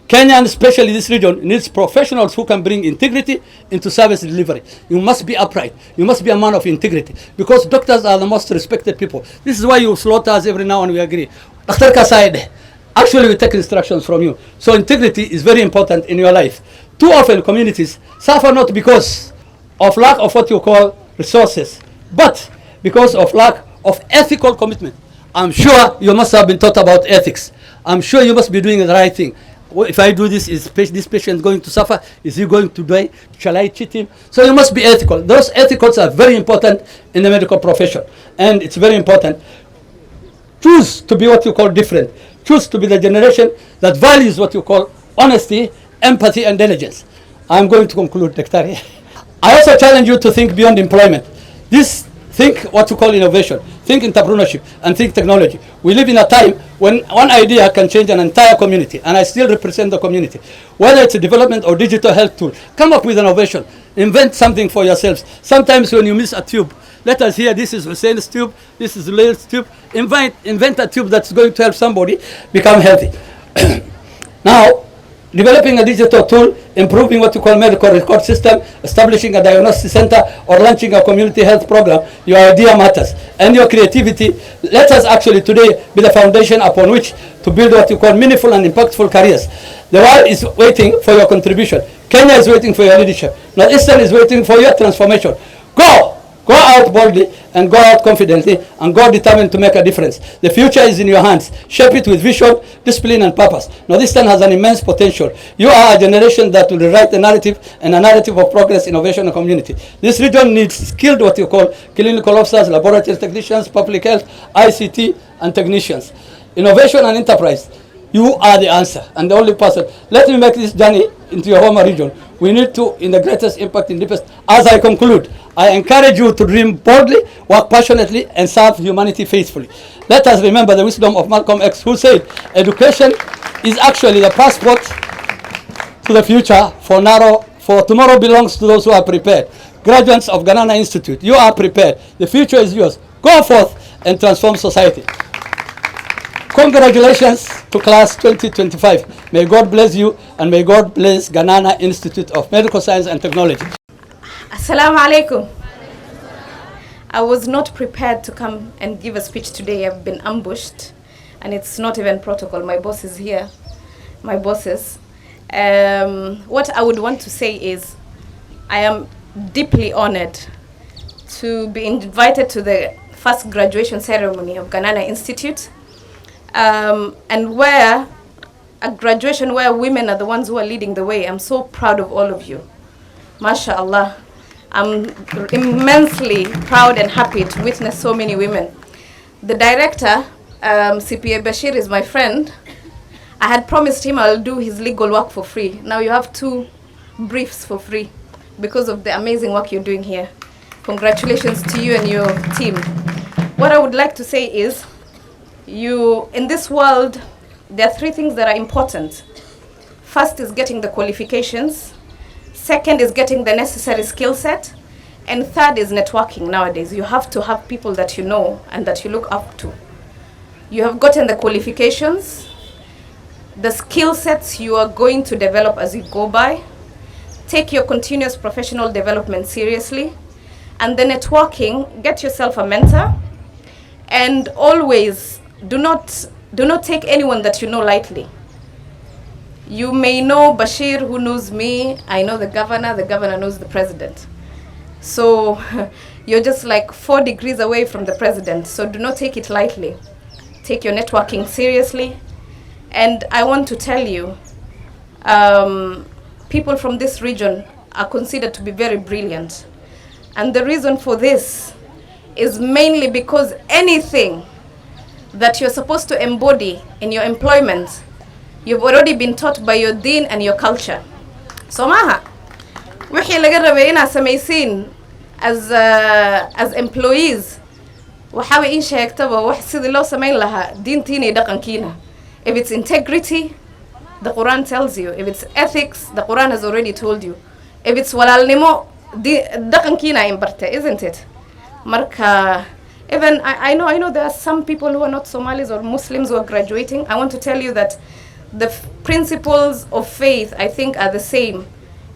Kenya, and especially this region, needs professionals who can bring integrity into service delivery. You must be upright. You must be a man of integrity. Because doctors are the most respected people. This is why you slaughter us every now and we agree. Dr. Kasaide, actually we take instructions from you. So integrity is very important in your life. Too often communities suffer not because of lack of what you call resources, but because of lack of ethical commitment. I'm sure you must have been taught about ethics. I'm sure you must be doing the right thing. If I do this, is this patient going to suffer? Is he going to die? Shall I cheat him? So you must be ethical. Those ethicals are very important in the medical profession. And it's very important. Choose to be what you call different. Choose to be the generation that values what you call honesty, empathy, and diligence. I'm going to conclude, Dr. I also challenge you to think beyond employment. Think what you call innovation, think entrepreneurship, and think technology. We live in a time when one idea can change an entire community, and I still represent the community. Whether it's a development or digital health tool, come up with innovation. Invent something for yourselves. Sometimes when you miss a tube, let us hear this is Hussein's tube, this is Leil's tube. Invent a tube that's going to help somebody become healthy. Now, developing a digital tool, improving what you call medical record system, establishing a diagnostic center, or launching a community health program, your idea matters. And your creativity, let us actually today be the foundation upon which to build what you call meaningful and impactful careers. The world is waiting for your contribution. Kenya is waiting for your leadership. Northeastern is waiting for your transformation. Go! Go out boldly and go out confidently and go determined to make a difference. The future is in your hands. Shape it with vision, discipline, and purpose. Northeastern has an immense potential. You are a generation that will rewrite the narrative and a narrative of progress, innovation, and community. This region needs skilled what you call clinical officers, laboratory technicians, public health, ICT, and technicians. Innovation and enterprise. You are the answer and the only person. Let me make this journey into your home region. We need to, in the greatest impact, in deepest. As I conclude, I encourage you to dream boldly, work passionately, and serve humanity faithfully. Let us remember the wisdom of Malcolm X, who said, education is actually the passport to the future, for tomorrow belongs to those who are prepared. Graduates of Ganana Institute, you are prepared. The future is yours. Go forth and transform society. Congratulations to class 2025. May God bless you, and may God bless Ganana Institute of Medical Science and Technology. Assalamu alaikum. I was not prepared to come and give a speech today. I've been ambushed, and it's not even protocol. My boss is here. My bosses. What I would want to say is, I am deeply honored to be invited to the first graduation ceremony of Ganana Institute. And where a graduation where women are the ones who are leading the way. I'm so proud of all of you. MashaAllah. I'm immensely proud and happy to witness so many women. The director, CPA Bashir, is my friend. I had promised him I'll do his legal work for free. Now you have 2 briefs for free because of the amazing work you're doing here. Congratulations to you and your team. What I would like to say is, in this world, there are 3 things that are important. First is getting the qualifications. Second is getting the necessary skill set. And third is networking nowadays. You have to have people that you know and that you look up to. You have gotten the qualifications, the skill sets you are going to develop as you go by. Take your continuous professional development seriously. And the networking, get yourself a mentor. And always, do not take anyone that you know lightly. You may know Bashir, who knows me. I know the governor knows the president. So you're just like 4 degrees away from the president. So do not take it lightly. Take your networking seriously. And I want to tell you, people from this region are considered to be very brilliant. And the reason for this is mainly because anything that you're supposed to embody in your employment, you've already been taught by your deen and your culture. So maha, wixii laga rabay inaad samaysiin as employees, waxa way in sheegtaba wax sidii loo samayn lahaa diintiina iyo dhaqankiina. If it's integrity, the Quran tells you. If it's ethics, the Quran has already told you. If it's walaalnimo, dhaqankiina in barte, isn't it? Marka, even I know there are some people who are not Somalis or Muslims who are graduating. I want to tell you that the principles of faith, I think, are the same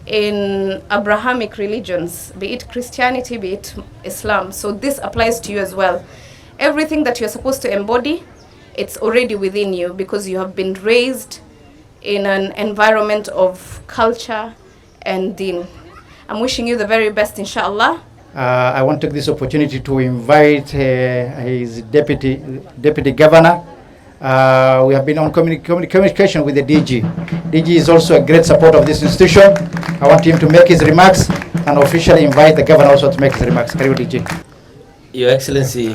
in Abrahamic religions, be it Christianity, be it Islam. So this applies to you as well. Everything that you're supposed to embody, it's already within you because you have been raised in an environment of culture and deen. I'm wishing you the very best, inshallah. I want to take this opportunity to invite his deputy governor. We have been on communication with the DG. DG is also a great supporter of this institution. I want him to make his remarks and officially invite the governor also to make his remarks. Karibu DG. Your Excellency,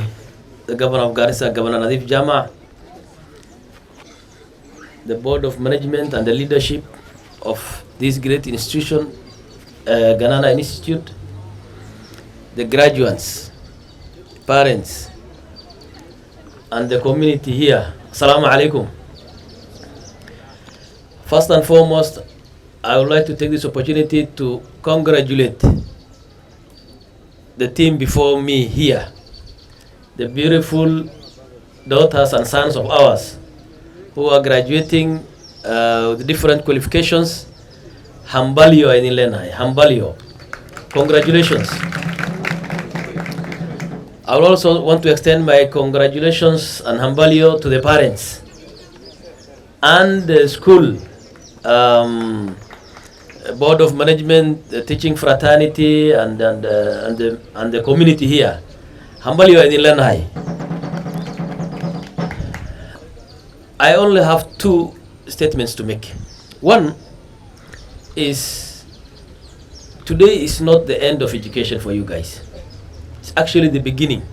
the Governor of Garissa, Governor Nadif Jama, the Board of Management and the leadership of this great institution, Ganana Institute, the graduates, parents, and the community here. Assalamu alaikum. First and foremost, I would like to take this opportunity to congratulate the team before me here, the beautiful daughters and sons of ours who are graduating with different qualifications. Hambalio in Ilena, Hambalio. Congratulations. I would also want to extend my congratulations and Hambalio to the parents and the school, Board of Management, the teaching fraternity, and the community here. Hambalio in Ilena. I only have two statements to make. One is, today is not the end of education for you guys. It's actually the beginning.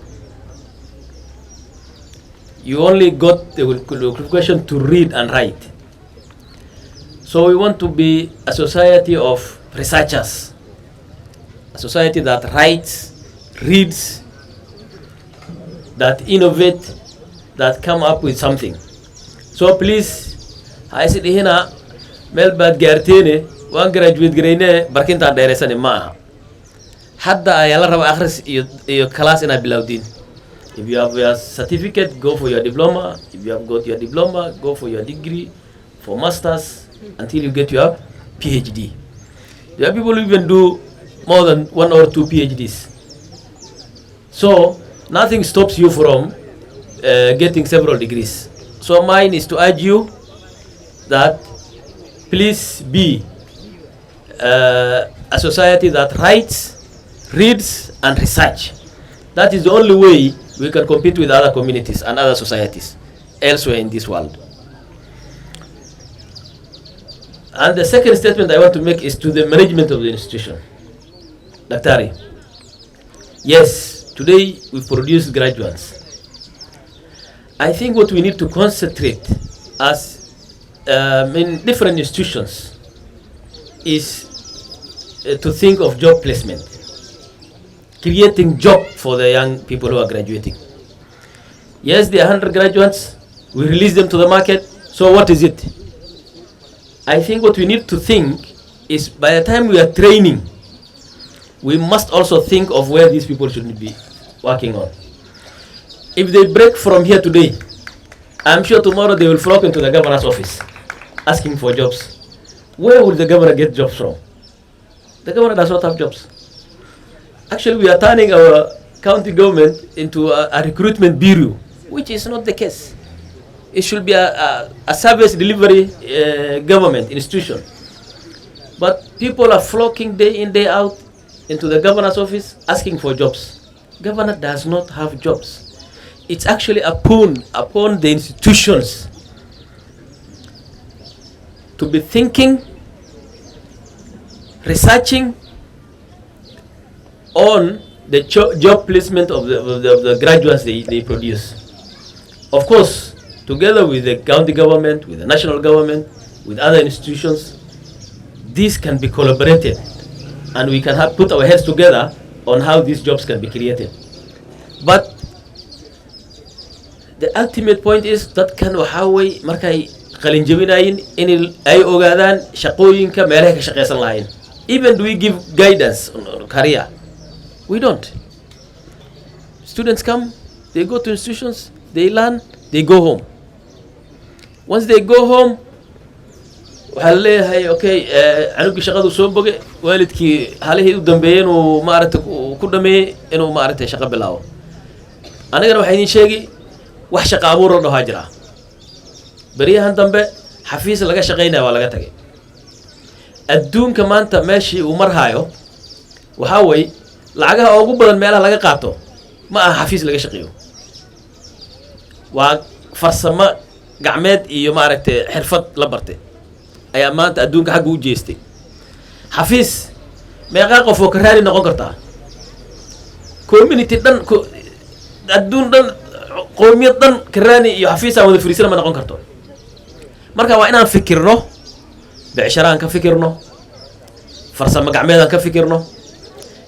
You only got the qualification to read and write. So we want to be a society of researchers, a society that writes, reads, that innovate, that come up with something. So please, I said here, Melbad Gartene, one graduate grade, Barkinta Deresane Ma. Hadda ayala raba akhris your class in Abilaudin. If you have your certificate, go for your diploma. If you have got your diploma, go for your degree, for masters, until you get your PhD. There are people who even do more than 1 or 2 PhDs. So nothing stops you from getting several degrees. So mine is to urge you that please be a society that writes, reads, and research. That is the only way we can compete with other communities and other societies elsewhere in this world. And the second statement I want to make is to the management of the institution. Daktari, yes, today we produce graduates. I think what we need to concentrate as in different institutions is to think of job placement, creating job for the young people who are graduating. Yes, there are 100 graduates, we release them to the market, so what is it? I think what we need to think is by the time we are training, we must also think of where these people should be working on. If they break from here today, I'm sure tomorrow they will flock into the governor's office asking for jobs. Where will the governor get jobs from? The governor does not have jobs. Actually, we are turning our county government into a recruitment bureau, which is not the case. It should be a service delivery government institution. But people are flocking day in, day out into the governor's office asking for jobs. Governor does not have jobs. It's actually upon the institutions to be thinking, researching on the job placement of the graduates they produce. Of course, together with the county government, with the national government, with other institutions, this can be collaborated, and we can put our heads together on how these jobs can be created. But the ultimate point is that kan waxa way markay qalin jabinayn in ay ogaadaan shaqooyinka meelaha ka shaqeysan lahayn. Even do we give guidance on career? We don't. Students come, they go to institutions, they learn, they go home. Once they go home, waxaa leeyahay okay, anugii shaqadu soo bogay, waalidkii halihii u dambeeyeen uu maaragtay ku dhameeyay inuu maaragtay shaqo bilaabo. Anigana waxaan idin sheegi wax shaqo abuur oo dhahaa jira. Beriyahan dambe xafiis laga shaqeynaya waa laga tagay. Adduunka maanta meeshii uu marhayo waxaa way lacagaha ugu badan meelaha laga qaato ma aha xafiis laga shaqeeyo, waa farsamo gacmeed iyo maaragtay xirfad la bartay ayaa maanta adduunka xagga u jeestay. xafiis meeqaa qof oo ka raali noqon kartaa? community dhan adduun dhan qowmiyad dhan karaani iyo xafiis aan wada fariisana ma noqon karto. marka waa inaan fikirno, becsharaan ka fikirno, farsamo gacmeedaan ka fikirno,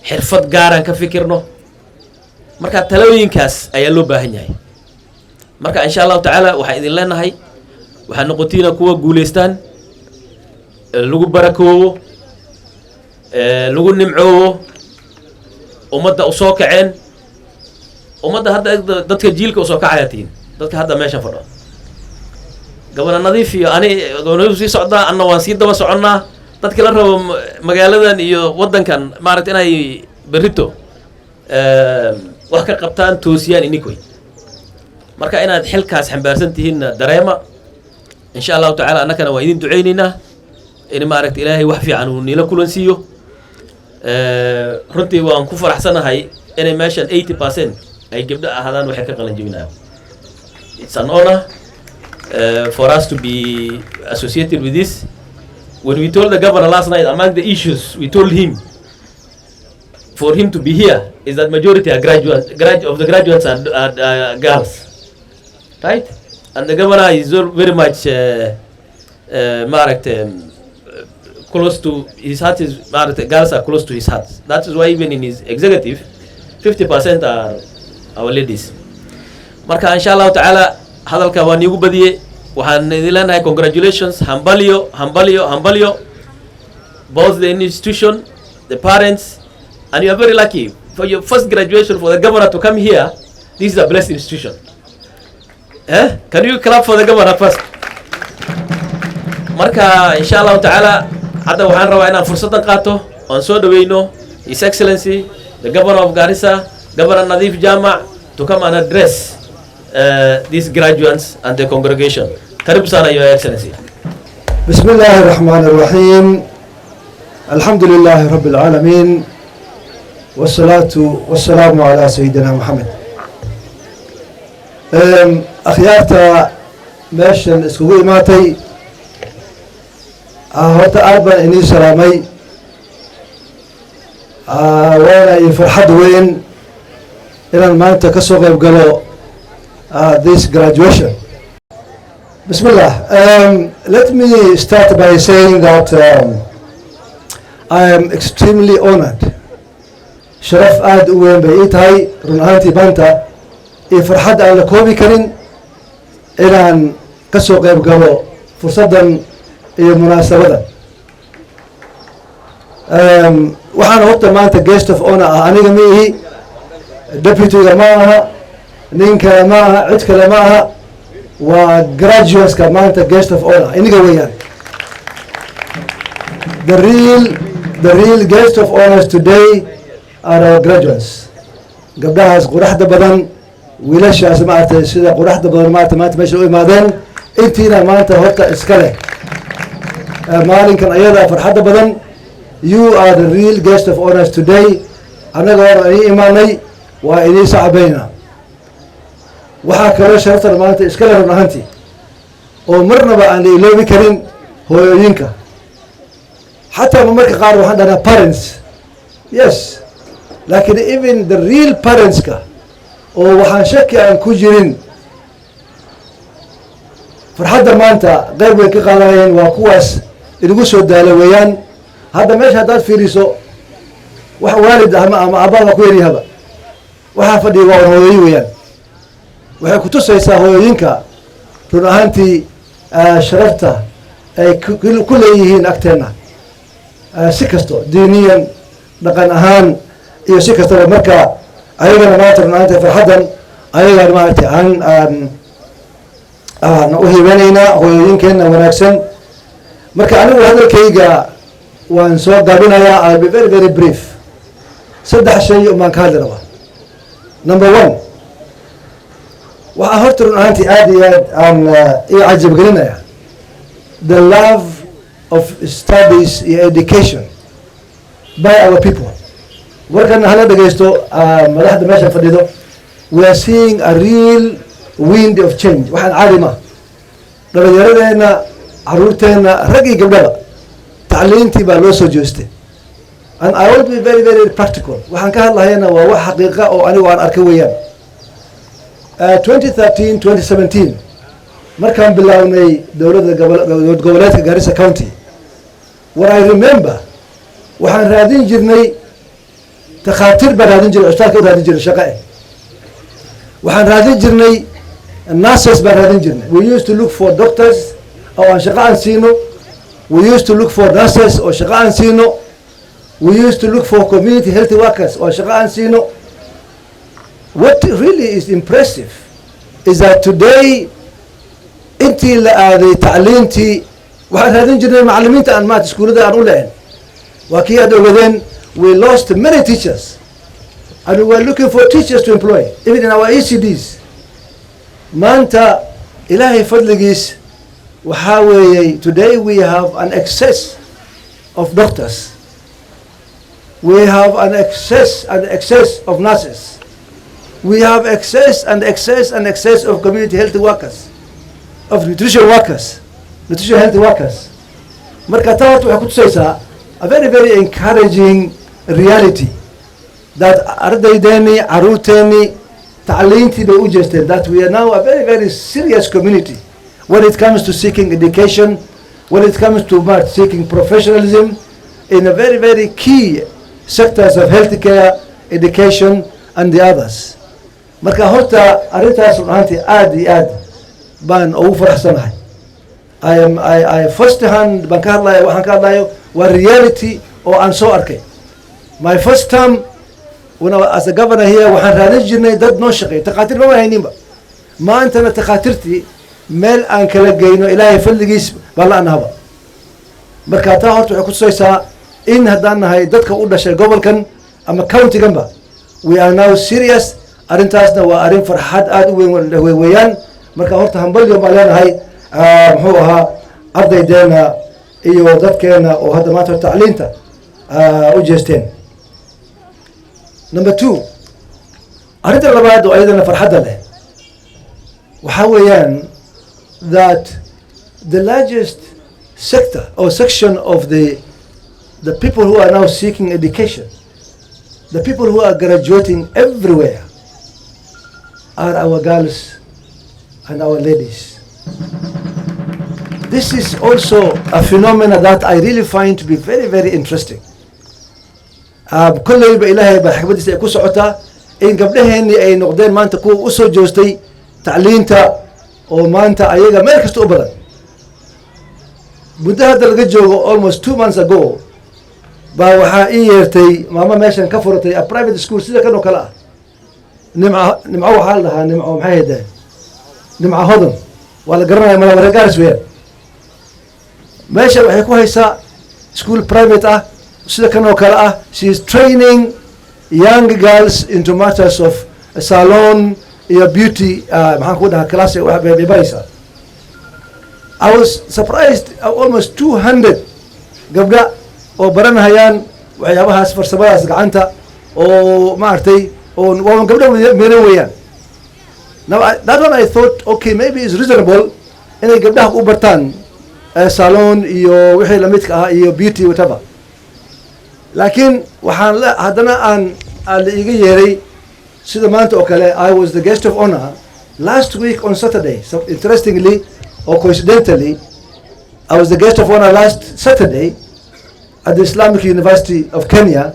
xirfad gaaraan ka fikirno. marka talooyinkaas ayaa loo baahan yahay. marka insha allahu tacaala waxaan idin leenahay, waxaa noqotiina kuwa guulaystaan, lagu barakoobo, lagu nimcoobo, ummadda usoo kaceen. ummadda hadda dadka jiilka usoo kacaya tihiin, dadka hadda meesha fadho. gabana nadiif iyo ani gabana sii socdaa, anna waan sii daba soconnaa. dadka la rabo magaaladan iyo waddankan maaragta inay berrito wax ka qabtaan, toosiyaan inikoy. marka inaad xilkaas xambaarsan tihiinna dareema. insha allahu tacaala annakana waa idin ducaynaynaa in maaragta ilaahay wax fiican uu niila kulan siiyo. runtii waan ku faraxsanahay inay meeshan 80% ay gabdho ahaadaan waxay ka qalan jebinayaan. it's an honor for us to be associated with this. When we told the governor last night, among the issues we told him for him to be here is that majority are of the graduates are girls, right? And the governor is very much close to his heart. Girls are close to his heart. That is why even in his executive, 50% are our ladies. Marka insha Allah ta'ala hadalka waan igu badiyay. waxaan idin leenahay congratulations, hambalyo, hambalyo, hambalyo, both the institution, the parents, and you are very lucky for your first graduation for the governor to come here. This is a blessed institution. Can you clap for the governor first? marka insha Allah ta'ala hadda waxaan rabaa inaan fursadan qaato oon soo dhaweyno His Excellency the Governor of Garissa, Governor Nadif Jama, to come and address these graduates and the congregation. Karibu sana, Your Excellency. بسم الله الرحمن الرحيم. الحمد لله رب العالمين والصلاة والسلام على سيدنا محمد. أخيارتا ماشن اسكوغي ماتي هوتا أربع إني سلامي وانا يفرحد وين إلى المانتا كسوغ يبقلو this graduation. Bismillah. Let me start by saying that I am extremely honored. Sharaf aad u weyn bay ii tahay run ahaantii maanta iyo farxad aan la koobi karin inaan ka soo qayb galo fursaddan iyo munaasabadan. waxaan horta maanta guest of honor ah, aniga ma ihi, deputyga ma aha, nin kale ma aha, cid kale ma aha, waa graduateska maanta guest of honor iniga weeyaan. The real guest of honors today are our graduates. gabdhahaas quraxda badan, wiilashaas maaragtay sida quraxda badan maanta meesha u imaadeen, intiina maanta horta iska leh maalinkan ayada farxadda badan. You are the real guest of honors today. annaga hor inii imaanay waa inii sacabayna. waxaa kaloo sharaftan maanta iska leh run ahaantii oo marnaba aan la iloobi karin hooyooyinka. xataa marmarka qaar waxaan dhahnaa parents, yes, laakiin even the real parentska oo waxaan shaki aan ku jirin farxadda maanta qayb way ka qaadanayeen, waa kuwaas inagu soo daala weeyaan. hadda meesha haddaad fiiriso wax waalid ah ama aabbaha ku yaryahaba waxaa fadhiya waa hooyooyin weeyaan. waxay ku tusaysaa hooyooyinka run ahaantii sharafta ay ku leeyihiin agteenna, si kasto diiniyan, dhaqan ahaan iyo si kastaba. marka ayagana maanta run ahaantii farxaddan ayagaan maaragtay aan u hiibanaynaa hooyooyinkeenna wanaagsan. marka anigu hadalkayga waan soo gaabinayaa. I'll be very very brief. 3 shay umaan ka hadli rabaa. Number 1, waxaa horta run ahaantii aad iyo aad aan ii cajab gelinaya the love of studies iyo education by our people. warkana hala dhagaysto madaxda meesha fadhido. We are seeing a real wind of change. waxaan caadi ma dhalinyaradeenna caruurteenna rag iyo gabdhaba tacliintii baa loo soo jeestay. And I will be very very practical. waxaan ka hadlayana waa wax xaqiiqa oo anigu aan arkay weeyaan. 2013 2017 markaan bilownay dowladda goboleedka Garissa County, what I remember waxaan raadin jirnay takhaatiir baan raadin jirnay, cusbitaalka u raadin jirnay shaqo waxaan raadin jirnay nurses baan raadin jirnay. We used to look for doctors oo aan shaqo aan siino. We used to look for nurses oo shaqo aan siino. We used to look for community health workers oo shaqo aan siino. What really is impressive is that today intii la aaday tacliintii waxaan raadin jirnay macallimiinta aan maanta iskuullada aan u leeyahay. waa kii aad ogadeen we lost many teachers and we were looking for teachers to employ even in our ECDs. maanta ilaahay fadligiis waxaa weeyey today we have an excess of doctors. We have an excess of nurses. We have excess of community health workers, of nutrition health workers. Marka taa horta waxay ku tusaysaa a very very encouraging reality that ardaydeeni caruurteeni tacliintii bay u jeesteen, that we are now a very very serious community when it comes to seeking education, when it comes to seeking professionalism in a very very key sectors of healthcare, education and the others. Marka horta arrintaas runtii aad iyo aad baan ugu faraxsanahay. I first hand baan ka hadlayo, waxaan ka hadlayo waa reality oo aan soo arkay. My first term when I was as a governor here waxaan raadin jirnay dad noo shaqeeya, takhaatiir ma hayninba. maantana takhaatiirtii meel aan kala geyno ilaahay fadligiis baan la anahaba. marka taa horta waxay ku tusaysaa in haddaan nahay dadka u dhashay gobolkan ama countiganba we are now serious. arrintaasna waa arrin farxad aad u weyn weeyaan. marka horta hambalyo baan leenahay muxuu ahaa ardaydeena iyo dadkeena oo hadda maanta tacliinta u jeesteen. Number 2, arrinta labaad oo ayadana farxadda leh waxaa weeyaan that the largest sector or section of the people who are now seeking education, the people who are graduating everywhere are our girls and our ladies. This is also a phenomenon that I really find to be very very interesting. kollayba ilaahay baa xikmadiisa ay ku socotaa in gabdhaheennii ay noqdeen maanta kuwa u soo joostay tacliinta oo maanta ayaga meel kasta u badan. muddo hadda laga joogo almost 2 months ago baa waxaa ii yeertay maamo meeshan ka furatay a private school sida kan oo kale ah. nimco waxaa la dhahaa nimco maxay haydeen nimco hodan waa la garanaya malawareer gaaris weeyaan. meesha waxay ku haysaa school private ah sida kan oo kale ah. She is training young girls into matters of salon iyo beauty maxaan ku dhahaa class bay baraysaa. I was surprised almost 200 gabdha oo baranahayaan waxyaabahaas farsamadaas gacanta oo maartay oo waa gabdha meeran weeyaan. Now that one I thought okay maybe is reasonable inay gabdhaha u bartaan salon iyo wixii la midka ah iyo beauty whatever. laakiin waxaan haddana aan la iga yeeray sida maanta oo kale. I was the guest of honor last week on Saturday. So interestingly or coincidentally I was the guest of honor last Saturday at the Islamic University of Kenya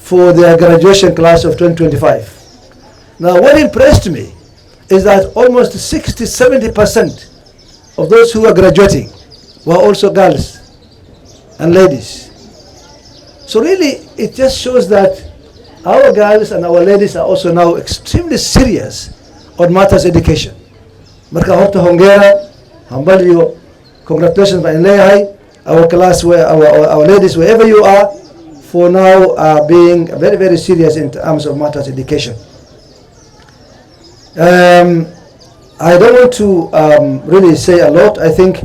for their graduation class of 2025. Now what impressed me is that almost 60-70% of those who are graduating were also girls and ladies. So really it just shows that our girls and our ladies are also now extremely serious on matters education. Marka horta hongera, hambalyo, congratulations baan leeyahay our class where our ladies wherever you are for now being very very serious in terms of matters education. I don't want to really say a lot. I think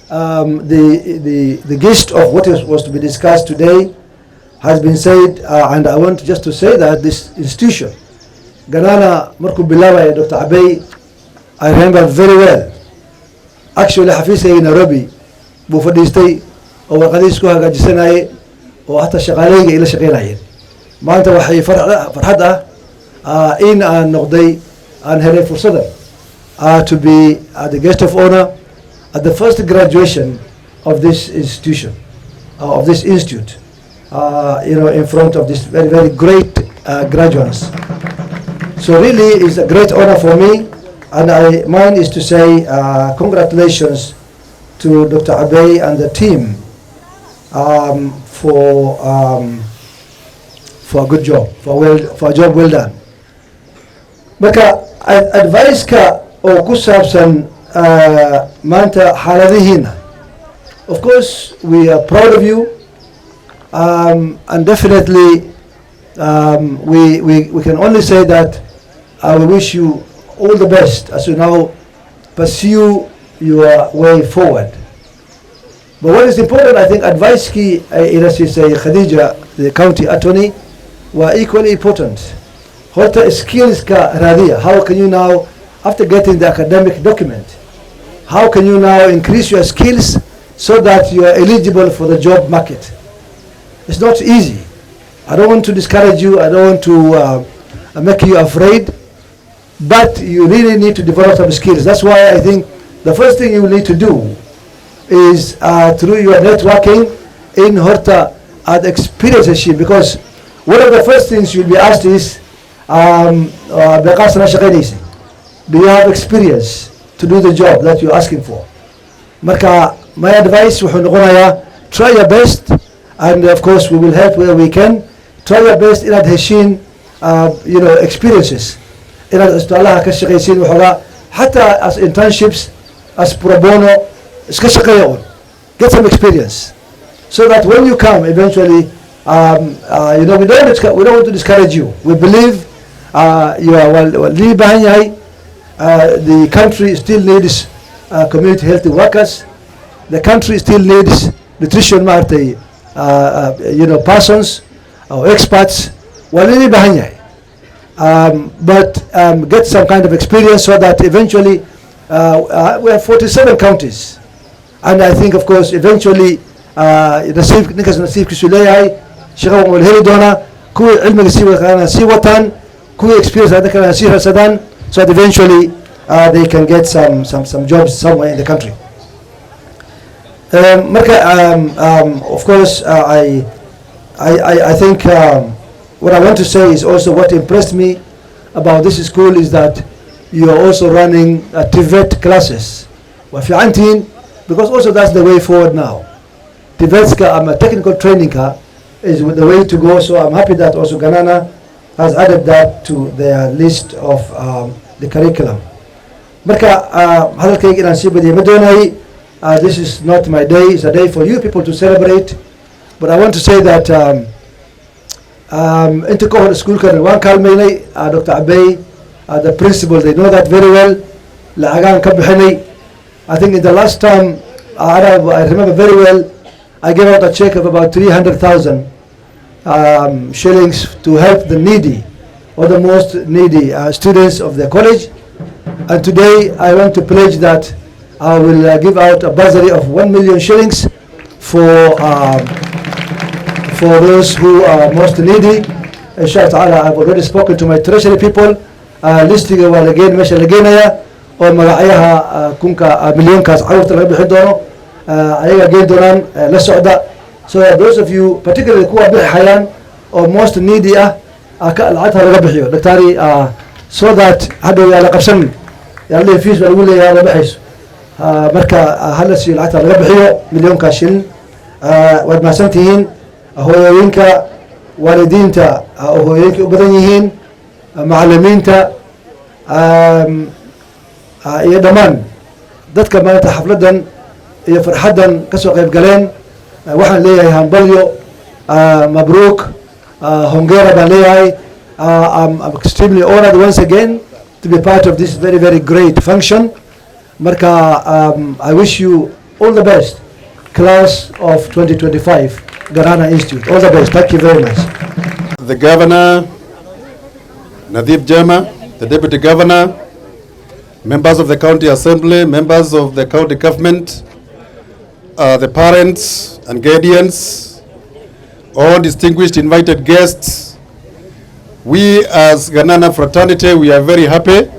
the gist of what was to be discussed today has been said, and I want just to say that this institution, Ganana markuu bilaabaya Dr. Abiy, I remember very well. Actually, xafiiskayga Nairobi buu fadhiistay oo warqadihiis ku hagaajisanayay oo hata shaqaaleyga ila shaqeynayeen. Maanta waxay farxad ah in aan noqday aan helay fursadan to be the guest of honor at the first graduation of this institution, of this institute, in front of this very, very great graduates. So really, it's a great honor for me, and mine is to say congratulations to Dr. Abiy and the team for a good job, for a job well done. Marka advice-ka oo ku saabsan maanta xaaladihiina, of course we are proud of you, and definitely we can only say that we wish you all the best as you now pursue your way forward. But what is important, I think, advice-kii ila siisay Khadija, the county attorney, were equally important. Horta skills-ka raadiya. How can you now, after getting the academic document, how can you now increase your skills so that you are eligible for the job market? It's not easy. I don't want to discourage you. I don't want to make you afraid. But you really need to develop some skills. That's why I think the first thing you will need to do is through your networking in Horta at experiences, because one of the first things you'll be asked is, do you have experience to do the job that you're asking for? Marka, my advice wuxuu noqonayaa, try your best, and of course we will help where we can. Try your best inaad heshiin experiences, inaad isbitaalaha ka shaqaysiin waxoogaa, xataa as internships, as pro bono, iska shaqeeya un. Get some experience, so that when you come eventually, we don't want to discourage you. We believe you are lii baahan yahay. The country still needs community health workers. The country still needs nutrition persons or experts. Waa lii baahan yahay. But get some kind of experience so that eventually we have 47 counties, and I think of course eventually ninkaas nasiibkiisu leeyahay, shaqo wal heli doonaa, kuwii cilmiga sii wataan, kuwii experience hadda kalena sii raadsadaan, so that eventually they can get some jobs somewhere in the country. Of course I think what I want to say is also what impressed me about this school is that you are also running TVET classes. Waa fiicantihiin, because also that's the way forward now. TVETska technical training is the way to go, so I'm happy that also Ganana has added that to their list of the curriculum. Marka hadalkayga inaan sii badiyo ma doonahay. This is not my day, it's a day for you people to celebrate, but I want to say that inta ka hor schoolkan waan kaalmaynay Dr. Abiy, the principal, they know that very well. Lacagaan ka bixinay. I think in the last time, I remember very well, I gave out a check of about 300,000 shillings to help the needy, or the most needy students of the college. And today I want to pledge that I will give out a bursary of 1 million shillings for those who are most needy. Inshallah, I've already spoken to my treasury people. Listiga waa lageen meesha la geenaya oo magacyaha kunka milyoonkaas carruurta laga bixin doono ayaga geen doonaan la socda, so that those of you particularly kuwa bixayaan oo most needy lacagta laga bixiyo daktari, so that hadhow yaa la qabsan yaa la fees baa lagu leeyahay la bixayso. Marka hala si lacagta laga bixiyo milyoonkaas shilin. Waad mahadsantihiin hooyooyinka, waalidiinta oo hooyooyinka u badan yihiin, macallimiinta iyo dhammaan dadka maanta xafladan iyo farxaddan ka soo qayb galeen. Waxaan leeyahay hambalyo, mabruuk, hongera baan leeyahay. I'm extremely honored once again to be part of this very, very great function. Marka I wish you all the best, class of 2025. Ganana Institute. All the best. Thank you very much. The Governor, Nadib Jama, the Deputy Governor, members of the County Assembly, members of the county government, the parents and guardians, all distinguished invited guests. We as Ganana fraternity, we are very happy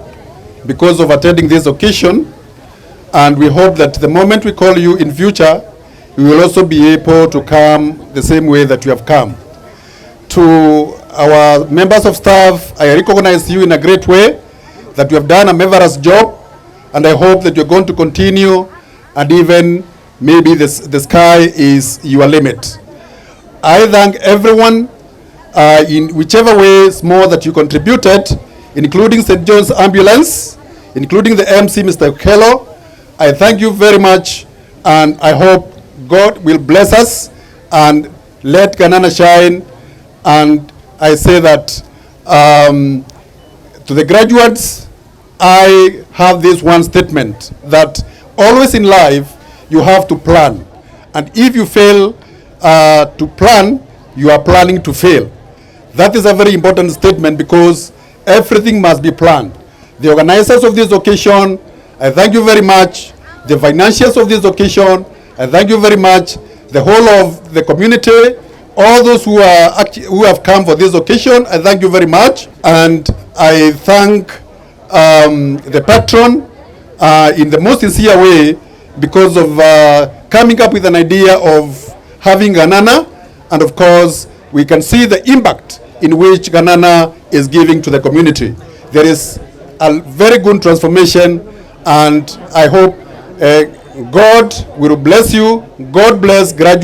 because of attending this occasion, and we hope that the moment we call you in future, you will also be able to come the same way that you have come. To our members of staff, I recognize you in a great way, that you have done a marvelous job, and I hope that you're going to continue, and even maybe the sky is your limit. I thank everyone in whichever way small that you contributed, including St. John's Ambulance, including the MC, Mr. Kello. I thank you very much, and I hope God will bless us and let Ganana shine. And I say that to the graduates, I have this one statement, that always in life you have to plan, and if you fail to plan, you are planning to fail. That is a very important statement, because everything must be planned. The organizers of this occasion, I thank you very much. The financiers of this occasion, I thank you very much. The whole of the community, all those who have come for this occasion, I thank you very much. And I thank the patron in the most sincere way, because of coming up with an idea of having Ganana, and of course we can see the impact in which Ganana is giving to the community. There is a very good transformation, and I hope God will bless you. God bless graduates.